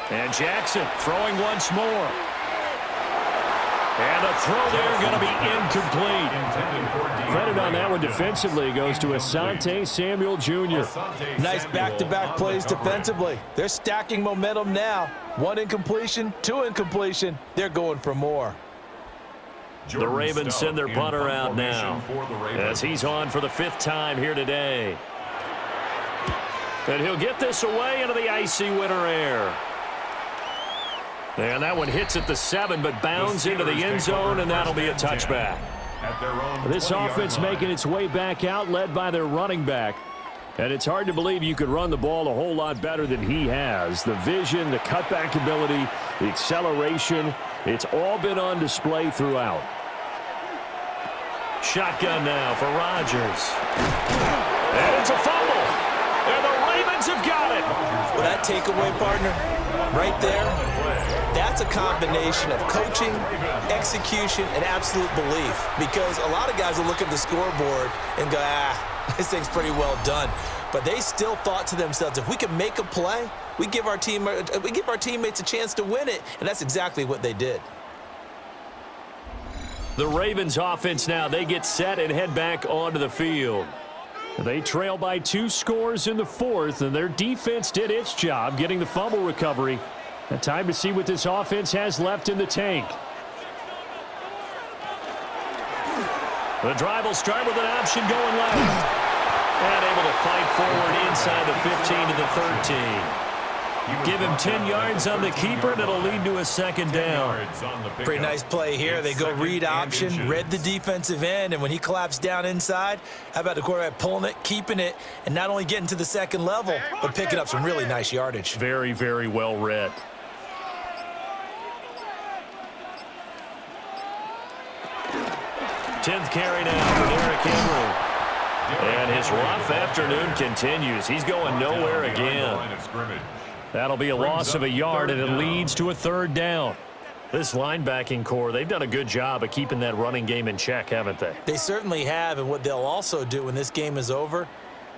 And Jackson throwing once more. And a throw there going to be incomplete. Credit on that one defensively goes to Asante Samuel Jr. Nice back-to-back plays defensively. They're stacking momentum now. 1 incompletion, 2 incompletion. They're going for more. The Ravens send their punter out now as he's on for the 5th time here today. And he'll get this away into the icy winter air. And that one hits at the 7, but bounds into the end zone, and that'll be a touchback. This offense making its way back out, led by their running back. And it's hard to believe you could run the ball a whole lot better than he has. The vision, the cutback ability, the acceleration, it's all been on display throughout. Shotgun now for Rodgers. And it's a fumble. And the Ravens have got it. Well, that takeaway, partner, right there, that's a combination of coaching, execution, and absolute belief. Because a lot of guys will look at the scoreboard and go, this thing's pretty well done. but they still thought to themselves, if we can make a play, we give our teammates a chance to win it, and that's exactly what they did. The Ravens offense now, they get set and head back onto the field. They trail by 2 scores in the 4th, and their defense did its job getting the fumble recovery. And time to see what this offense has left in the tank. The drive will start with an option going left. And able to fight forward inside the 15 to the 13. Give him 10 yards on the keeper, and it'll lead to a second down. Pretty nice play here. They go read option, read the defensive end, and when he collapsed down inside, how about the quarterback pulling it, keeping it, and not only getting to the second level, but picking up some really nice yardage. Very, very well read. Tenth carry now for Derrick Henry. And his rough afternoon continues. He's going nowhere again. That'll be a loss of a yard, and it leads to a third down. This linebacking core, they've done a good job of keeping that running game in check, haven't they? They certainly have, and what they'll also do when this game is over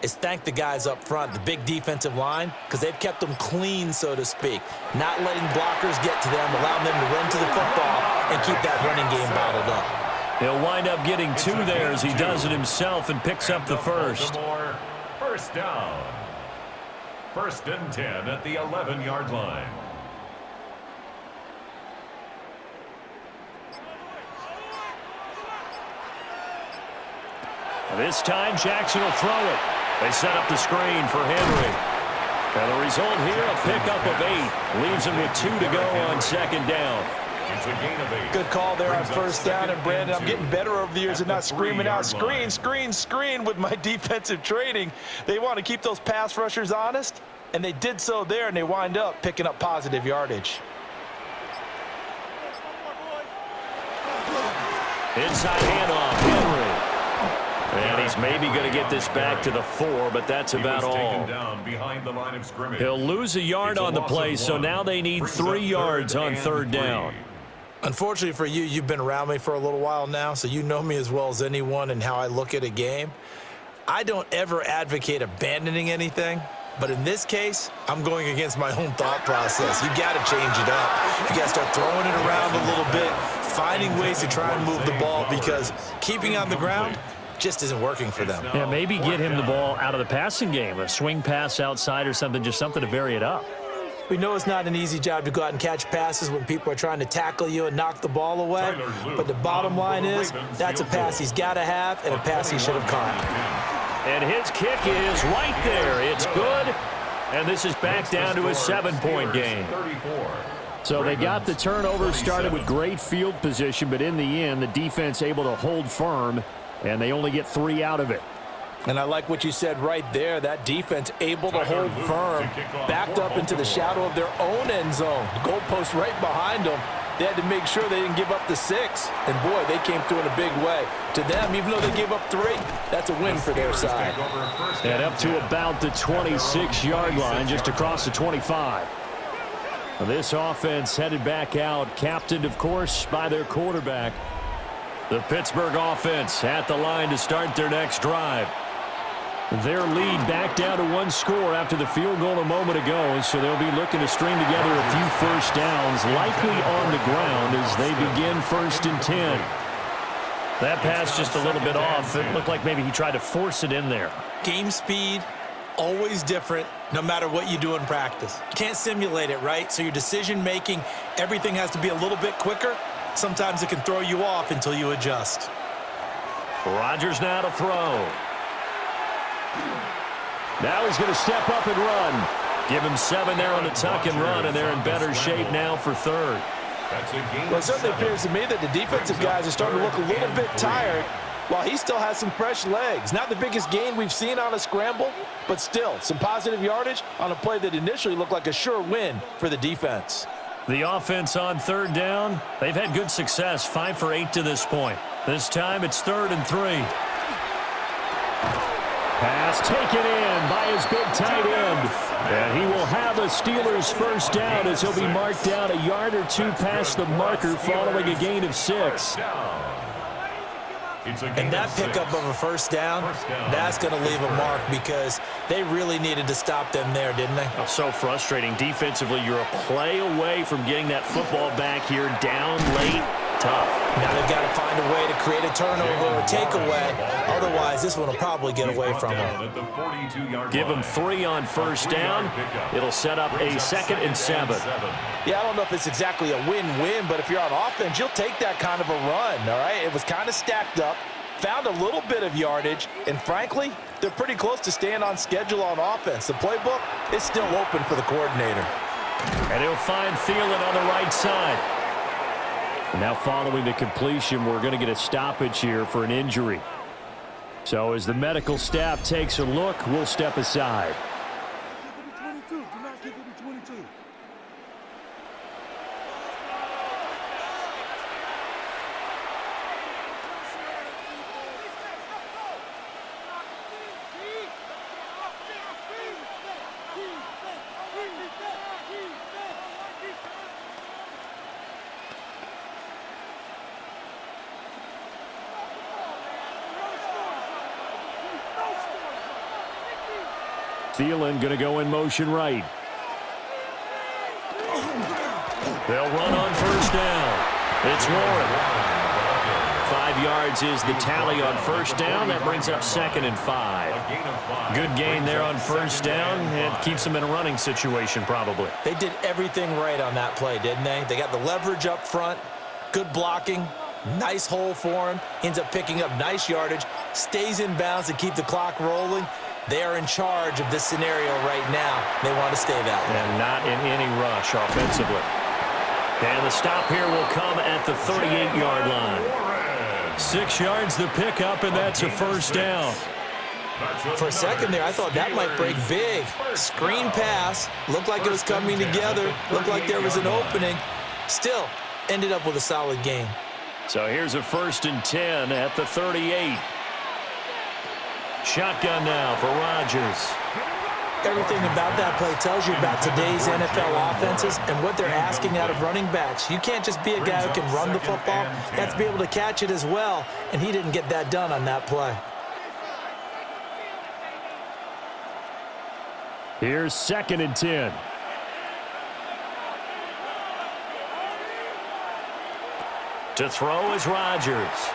is thank the guys up front, the big defensive line, because they've kept them clean, so to speak, not letting blockers get to them, allowing them to run to the football and keep that running game bottled up. He'll wind up getting 2 there as he does it himself and picks up the first. First down. 1st and 10 at the 11-yard line. This time Jackson will throw it. They set up the screen for Henry. And the result here, a pickup of 8. Leaves him with 2 to go on second down. It's a gain of 8. Good call there on first down, and Brandon, I'm getting better over the years and not screaming out, screen, screen, screen with my defensive training. They want to keep those pass rushers honest, and they did so there, and they wind up picking up positive yardage. Inside handoff, Henry. And he's maybe going to get this back to the 4, but that's about all. Down behind the line of scrimmage. He'll lose a yard on the play, so now they need 3 yards on third down. Unfortunately for you, you've been around me for a little while now, so you know me as well as anyone and how I look at a game. I don't ever advocate abandoning anything, but in this case, I'm going against my own thought process. You got to change it up. You got to start throwing it around a little bit, finding ways to try and move the ball, because keeping on the ground just isn't working for them. Yeah, maybe get him the ball out of the passing game, a swing pass outside or something, just something to vary it up. We know it's not an easy job to go out and catch passes when people are trying to tackle you and knock the ball away, but the bottom line is that's a pass he's got to have and a pass he should have caught. And his kick is right there. It's good, and this is back down to a 7-point game. So they got the turnover, started with great field position, but in the end, the defense able to hold firm, and they only get 3 out of it. And I like what you said right there. That defense able to hold firm, backed up into the shadow of their own end zone. The goalpost right behind them. They had to make sure they didn't give up the 6. And, boy, they came through in a big way. To them, even though they gave up 3, that's a win for their side. And up to about the 26-yard line, just across the 25. This offense headed back out, captained, of course, by their quarterback. The Pittsburgh offense at the line to start their next drive. Their lead back down to 1 score after the field goal a moment ago, so they'll be looking to string together a few first downs, likely on the ground as they begin 1st and 10. That pass just a little bit off. It looked like maybe he tried to force it in there. Game speed, always different, no matter what you do in practice. You can't simulate it, right? So your decision-making, everything has to be a little bit quicker. Sometimes it can throw you off until you adjust. Rodgers now to throw. Now he's going to step up and run. Give him 7 there on the tuck and run, and they're in better shape now for 3rd. Well, it certainly appears to me that the defensive guys are starting to look a little bit tired while he still has some fresh legs. Not the biggest gain we've seen on a scramble, but still some positive yardage on a play that initially looked like a sure win for the defense. The offense on 3rd down, they've had good success, 5 for 8 to this point. This time it's 3rd and 3. Pass taken in by his big tight end. And he will have a Steelers first down as he'll be marked down a yard or 2 past the marker following a gain of 6. And that pickup of a first down, that's going to leave a mark because they really needed to stop them there, didn't they? Oh, so frustrating. Defensively, you're a play away from getting that football back here down late. Tough. Now they've got to find a way to create a turnover or takeaway. Otherwise, this one will probably get away from them. Give them 3 on first down. It'll set up a 2nd and 7. Yeah, I don't know if it's exactly a win-win, but if you're on offense, you'll take that kind of a run, all right? It was kind of stacked up, found a little bit of yardage, and frankly, they're pretty close to staying on schedule on offense. The playbook is still open for the coordinator. And he'll find Thielen on the right side. Now following the completion, we're going to get a stoppage here for an injury. So as the medical staff takes a look, we'll step aside. Thielen going to go in motion right. They'll run on first down. It's Warren. 5 yards is the tally on first down. That brings up 2nd and 5. Good gain there on first down. It keeps them in a running situation probably. They did everything right on that play, didn't they? They got the leverage up front, good blocking, nice hole for him. Ends up picking up nice yardage, stays in bounds to keep the clock rolling. They are in charge of this scenario right now. They want to stay that way. And not in any rush offensively. And the stop here will come at the 38-yard line. 6 yards the pickup, and that's a first down. For a second there, I thought that might break big. Screen pass. Looked like it was coming together. Looked like there was an opening. Still, ended up with a solid gain. So here's a 1st and 10 at the 38. Shotgun now for Rodgers. Everything about that play tells you about today's NFL offenses and what they're asking out of running backs. You can't just be a guy who can run the football. You have to be able to catch it as well, and he didn't get that done on that play. Here's 2nd and 10. To throw is Rodgers.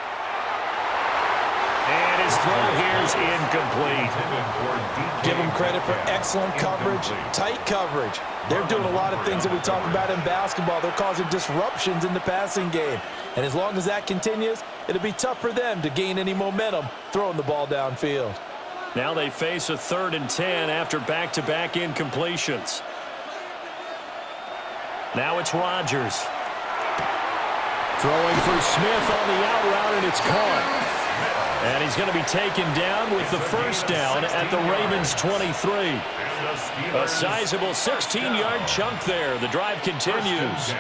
And his throw here is incomplete. Give them credit for excellent coverage, tight coverage. They're doing a lot of things that we talk about in basketball. They're causing disruptions in the passing game. And as long as that continues, it'll be tough for them to gain any momentum throwing the ball downfield. Now they face a 3rd and 10 after back-to-back incompletions. Now it's Rodgers. Throwing for Smith on the out route, and it's caught. And he's going to be taken down with the first down at the Ravens' 23. A sizable 16-yard chunk there. The drive continues.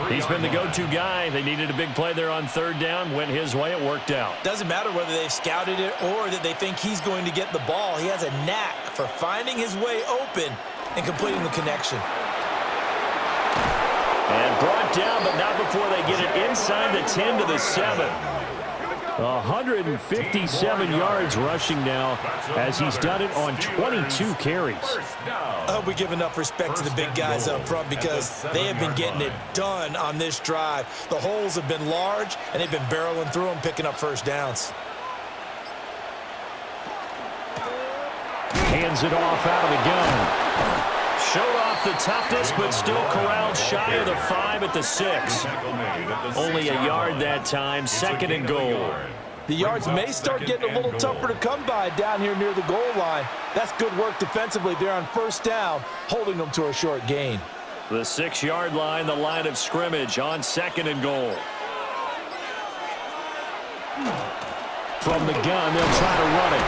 He's been the go-to guy. They needed a big play there on 3rd down. Went his way. It worked out. Doesn't matter whether they've scouted it or that they think he's going to get the ball. He has a knack for finding his way open and completing the connection. And brought down, but not before they get it inside the 10 to the 7. 157 yards rushing now as he's done it on 22 carries. I hope we give enough respect to the big guys up front because they have been getting it done on this drive. The holes have been large, and they've been barreling through them, picking up first downs. Hands it off out of the gun. Showed off the toughness, but still corralled shy of the 5 at the 6. Only a yard that time, 2nd and goal. The yards may start getting a little tougher to come by down here near the goal line. That's good work defensively there on first down, holding them to a short gain. The 6-yard line, the line of scrimmage on 2nd and goal. From the gun, they'll try to run it.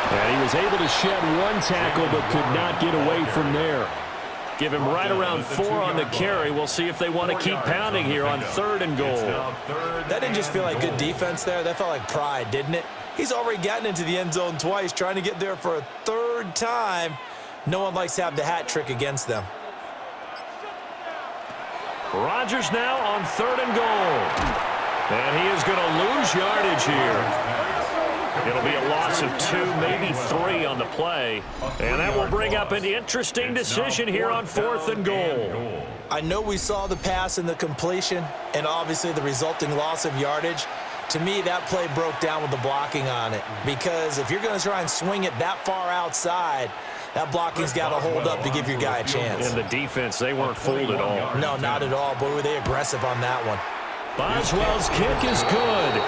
And he was able to shed 1 tackle but could not get away from there. Give him right around 4 on the carry. We'll see if they want to keep pounding here on 3rd and goal. That didn't just feel like good defense there. That felt like pride, didn't it? He's already gotten into the end zone twice, trying to get there for a 3rd time. No one likes to have the hat trick against them. Rodgers now on 3rd and goal. And he is going to lose yardage here. It'll be a loss of 2, maybe 3 on the play. And that will bring up an interesting decision here on 4th and goal. I know we saw the pass and the completion and obviously the resulting loss of yardage. To me, that play broke down with the blocking on it. Because if you're going to try and swing it that far outside, that blocking's got to hold up to give your guy a chance. And the defense, they weren't fooled at all. No, not at all. Boy, were they aggressive on that one. Boswell's kick is good.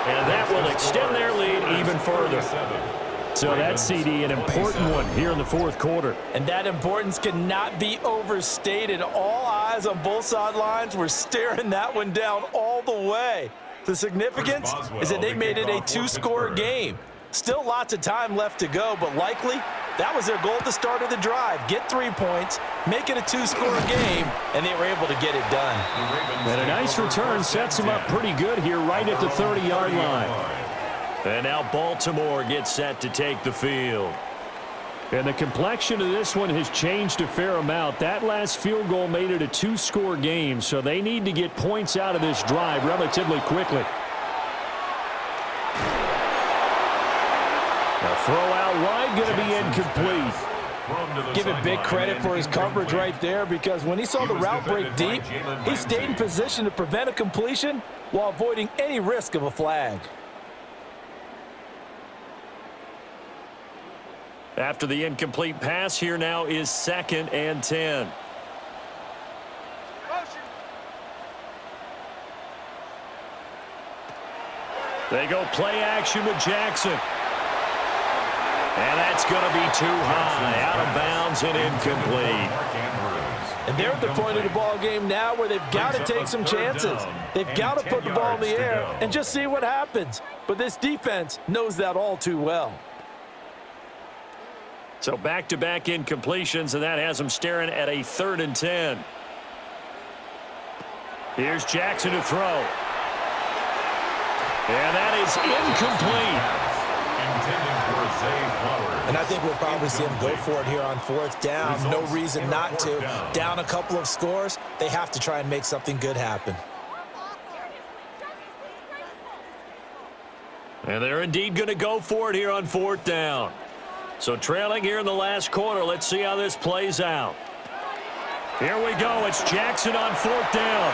And that will extend their lead even further. So that CD, an important one here in the 4th quarter. And that importance cannot be overstated. All eyes on both sidelines were staring that one down all the way. The significance is that they made it a 2-score game. Still lots of time left to go, but likely that was their goal at the start of the drive. Get 3 points, make it a 2-score game, and they were able to get it done. And a nice return sets them up pretty good here right at the 30-yard line. And now Baltimore gets set to take the field. And the complexion of this one has changed a fair amount. That last field goal made it a 2-score game, so they need to get points out of this drive relatively quickly. Now throw out wide, going to be incomplete. Give it big credit for his coverage right there, because when he saw the route break deep, he stayed in position to prevent a completion while avoiding any risk of a flag. After the incomplete pass, here now is 2nd and 10. They go play action with Jackson. And that's going to be too high, out of bounds and incomplete. And they're at the point of the ball game now where they've got to take some chances. They've got to put the ball in the air and just see what happens. But this defense knows that all too well. So back-to-back incompletions, and that has them staring at a 3rd and 10. Here's Jackson to throw. And that is incomplete. And I think we'll probably see him go for it here on 4th down. No reason not to. Down a couple of scores, they have to try and make something good happen. And they're indeed going to go for it here on 4th down. So trailing here in the last quarter, let's see how this plays out. Here we go. It's Jackson on 4th down.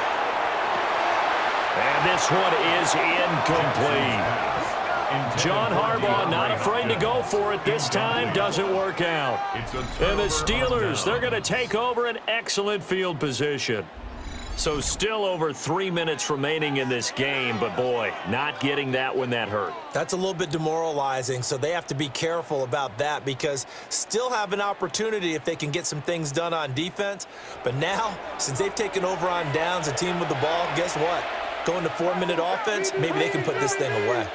And this one is incomplete. John Harbaugh not afraid to go for it this time. Doesn't work out. And the Steelers, they're going to take over an excellent field position. So still over 3 minutes remaining in this game, but boy, not getting that when that hurt. That's a little bit demoralizing, so they have to be careful about that, because still have an opportunity if they can get some things done on defense. But now, since they've taken over on downs, a team with the ball, guess what? Going to 4-minute offense, maybe they can put this thing away.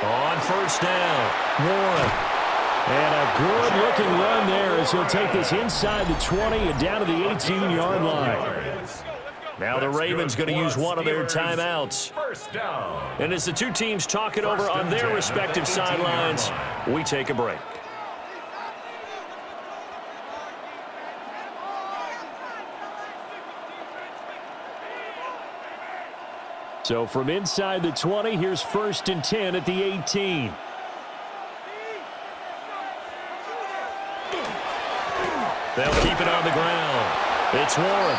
On 1st down, Warren. And a good-looking run there as he'll take this inside the 20 and down to the 18-yard line. Now the Ravens going to use one of their timeouts. And as the two teams talk it over on their respective sidelines, we take a break. So from inside the 20, here's 1st and 10 at the 18. They'll keep it on the ground. It's Warren.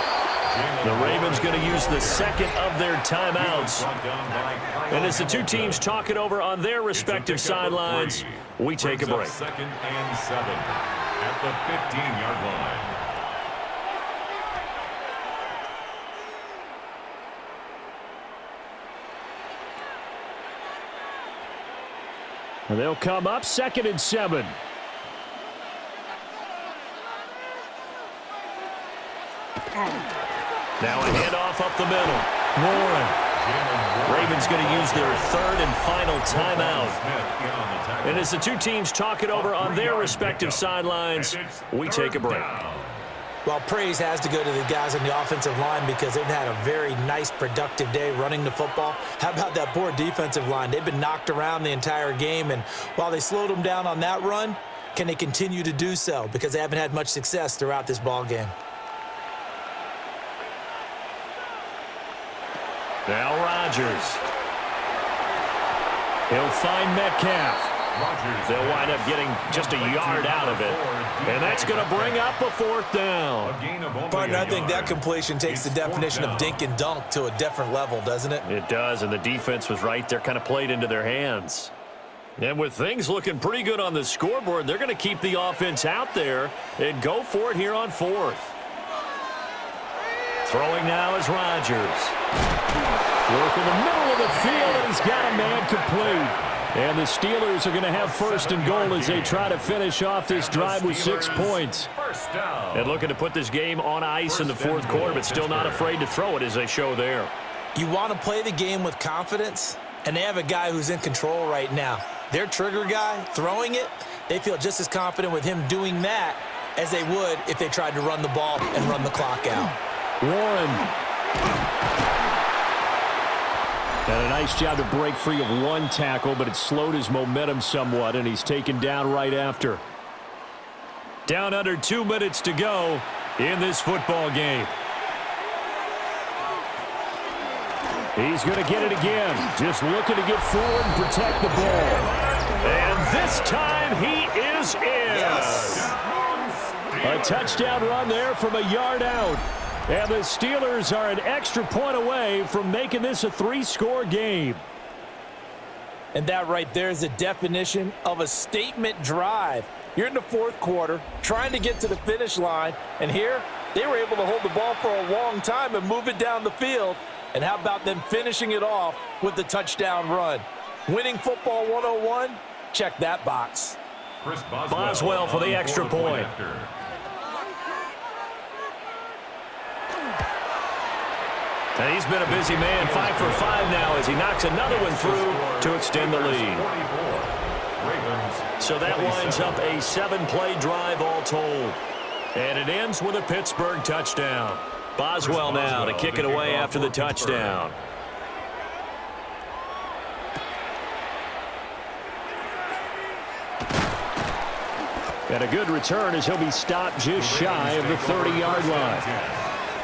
The Ravens going to use the 2nd of their timeouts. And as the two teams talk it over on their respective sidelines, we take a break. 2nd and 7 at the 15-yard line. And they'll come up 2nd and 7. Now a handoff up the middle. Warren. Ravens going to use their 3rd and final timeout. And as the two teams talk it over on their respective sidelines, we take a break. Well, praise has to go to the guys on the offensive line, because they've had a very nice, productive day running the football. How about that poor defensive line? They've been knocked around the entire game, and while they slowed them down on that run, can they continue to do so? Because they haven't had much success throughout this ball game. Now Rodgers. He'll find Metcalf. They'll wind up getting just a yard out of it. And that's going to bring up a 4th down. Partner, I think that completion takes the definition of dink and dunk to a different level, doesn't it? It does, and the defense was right there, kind of played into their hands. And with things looking pretty good on the scoreboard, they're going to keep the offense out there and go for it here on 4th. Throwing now is Rodgers. Work in the middle of the field, and he's got a man complete. And the Steelers are going to have 1st and goal as they try to finish off this drive with 6 points. And looking to put this game on ice in the 4th quarter, but still not afraid to throw it as they show there. You want to play the game with confidence, and they have a guy who's in control right now. Their trigger guy, throwing it, they feel just as confident with him doing that as they would if they tried to run the ball and run the clock out. Warren. And a nice job to break free of one tackle, but it slowed his momentum somewhat, and he's taken down right after. Down under 2 minutes to go in this football game. He's going to get it again. Just looking to get forward and protect the ball. And this time he is in. Yes. A touchdown run there from a yard out. And the Steelers are an extra point away from making this a 3-score game. And that right there is the definition of a statement drive. You're in the 4th quarter, trying to get to the finish line, and here they were able to hold the ball for a long time and move it down the field. And how about them finishing it off with the touchdown run? Winning football 101? Check that box. Boswell for the extra point. And he's been a busy man, 5 for 5 now as he knocks another one through to extend the lead. So that winds up a 7-play drive all told. And it ends with a Pittsburgh touchdown. Boswell now to kick it away after the touchdown. And a good return as he'll be stopped just shy of the 30-yard line.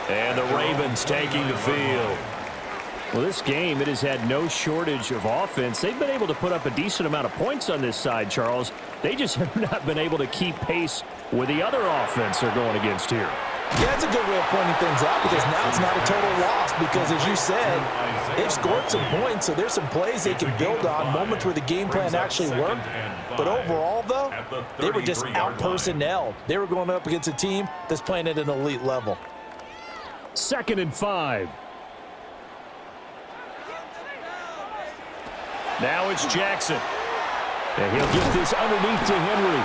And the Ravens taking the field. Well, this game, it has had no shortage of offense. They've been able to put up a decent amount of points on this side, Charles. They just have not been able to keep pace with the other offense they're going against here. Yeah, that's a good way of pointing things out because now it's not a total loss because, as you said, they've scored some points, so there's some plays they can build on, moments where the game plan actually worked. But overall, though, they were just out-personnelled. They were going up against a team that's playing at an elite level. 2nd and 5. Now it's Jackson. And he'll get this underneath to Henry.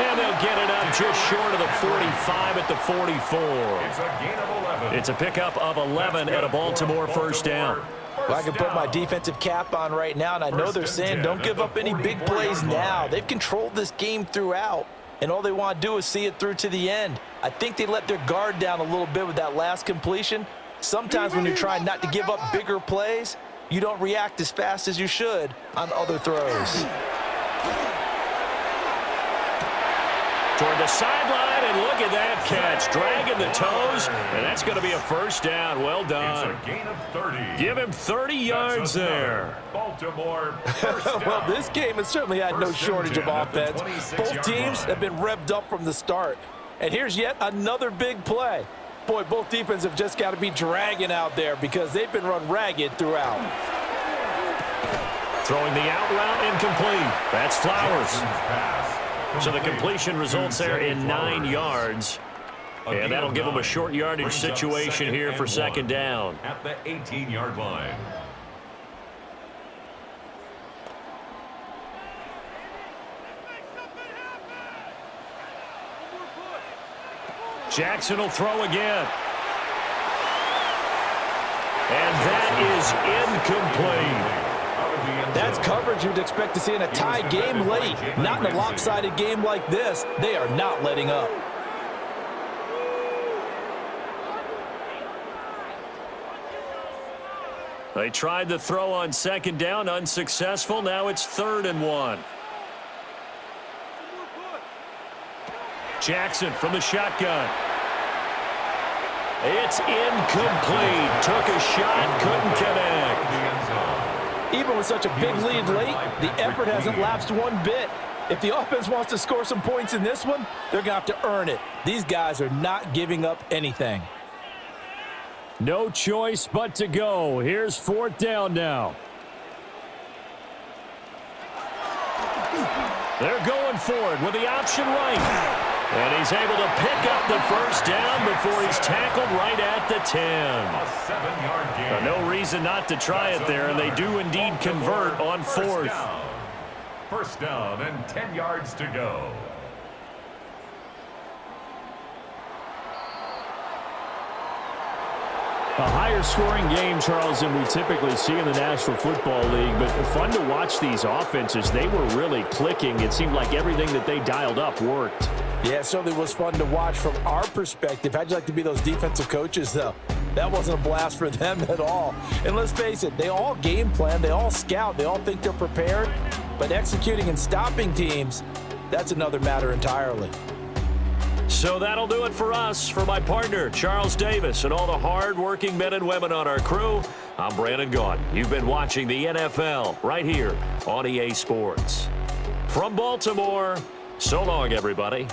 And they'll get it up just short of the 45 at the 44. It's a gain of 11. It's a pickup of 11 at a Baltimore 1st down. Well, I can put my defensive cap on right now, and I know they're saying don't give up any big plays now. They've controlled this game throughout, and all they want to do is see it through to the end. I think they let their guard down a little bit with that last completion. Sometimes when you're trying not to give up bigger plays, you don't react as fast as you should on other throws. Toward the sideline, and look at that catch. Dragging the toes, and that's going to be a 1st down. Well done. It's a gain of 30. Give him 30 yards there. Baltimore, 1st down. Well, this game has certainly had no shortage of offense. Both teams have been revved up from the start. And here's yet another big play. Boy, both defenses have just got to be dragging out there because they've been run ragged throughout. Throwing the out route incomplete. That's Flowers. So the completion results there in 9 yards. And that'll give them a short yardage situation here for 2nd down. At the 18-yard line. Jackson will throw again. And that is incomplete. That's coverage you'd expect to see in a tie game late. Not in a lopsided game like this. They are not letting up. They tried the throw on 2nd down, unsuccessful. Now it's 3rd and 1. Jackson from the shotgun. It's incomplete. Took a shot, couldn't connect. Even with such a big lead late, the effort hasn't lapsed one bit. If the offense wants to score some points in this one, they're going to have to earn it. These guys are not giving up anything. No choice but to go. Here's 4th down now. They're going for it with the option right. And he's able to pick up the 1st down before he's tackled right at the 10. A 7-yard gain. No reason not to try it there, and they do indeed convert on 4th. First down and 10 yards to go. A higher scoring game, Charles, than we typically see in the National Football League, but fun to watch these offenses. They were really clicking. It seemed like everything that they dialed up worked. Yeah, it certainly was fun to watch from our perspective. How'd you like to be those defensive coaches, though? That wasn't a blast for them at all. And let's face it, they all game plan, they all scout, they all think they're prepared, but executing and stopping teams, that's another matter entirely. So that'll do it for us. For my partner, Charles Davis, and all the hard-working men and women on our crew, I'm Brandon Gaudin. You've been watching the NFL right here on EA Sports. From Baltimore, so long, everybody.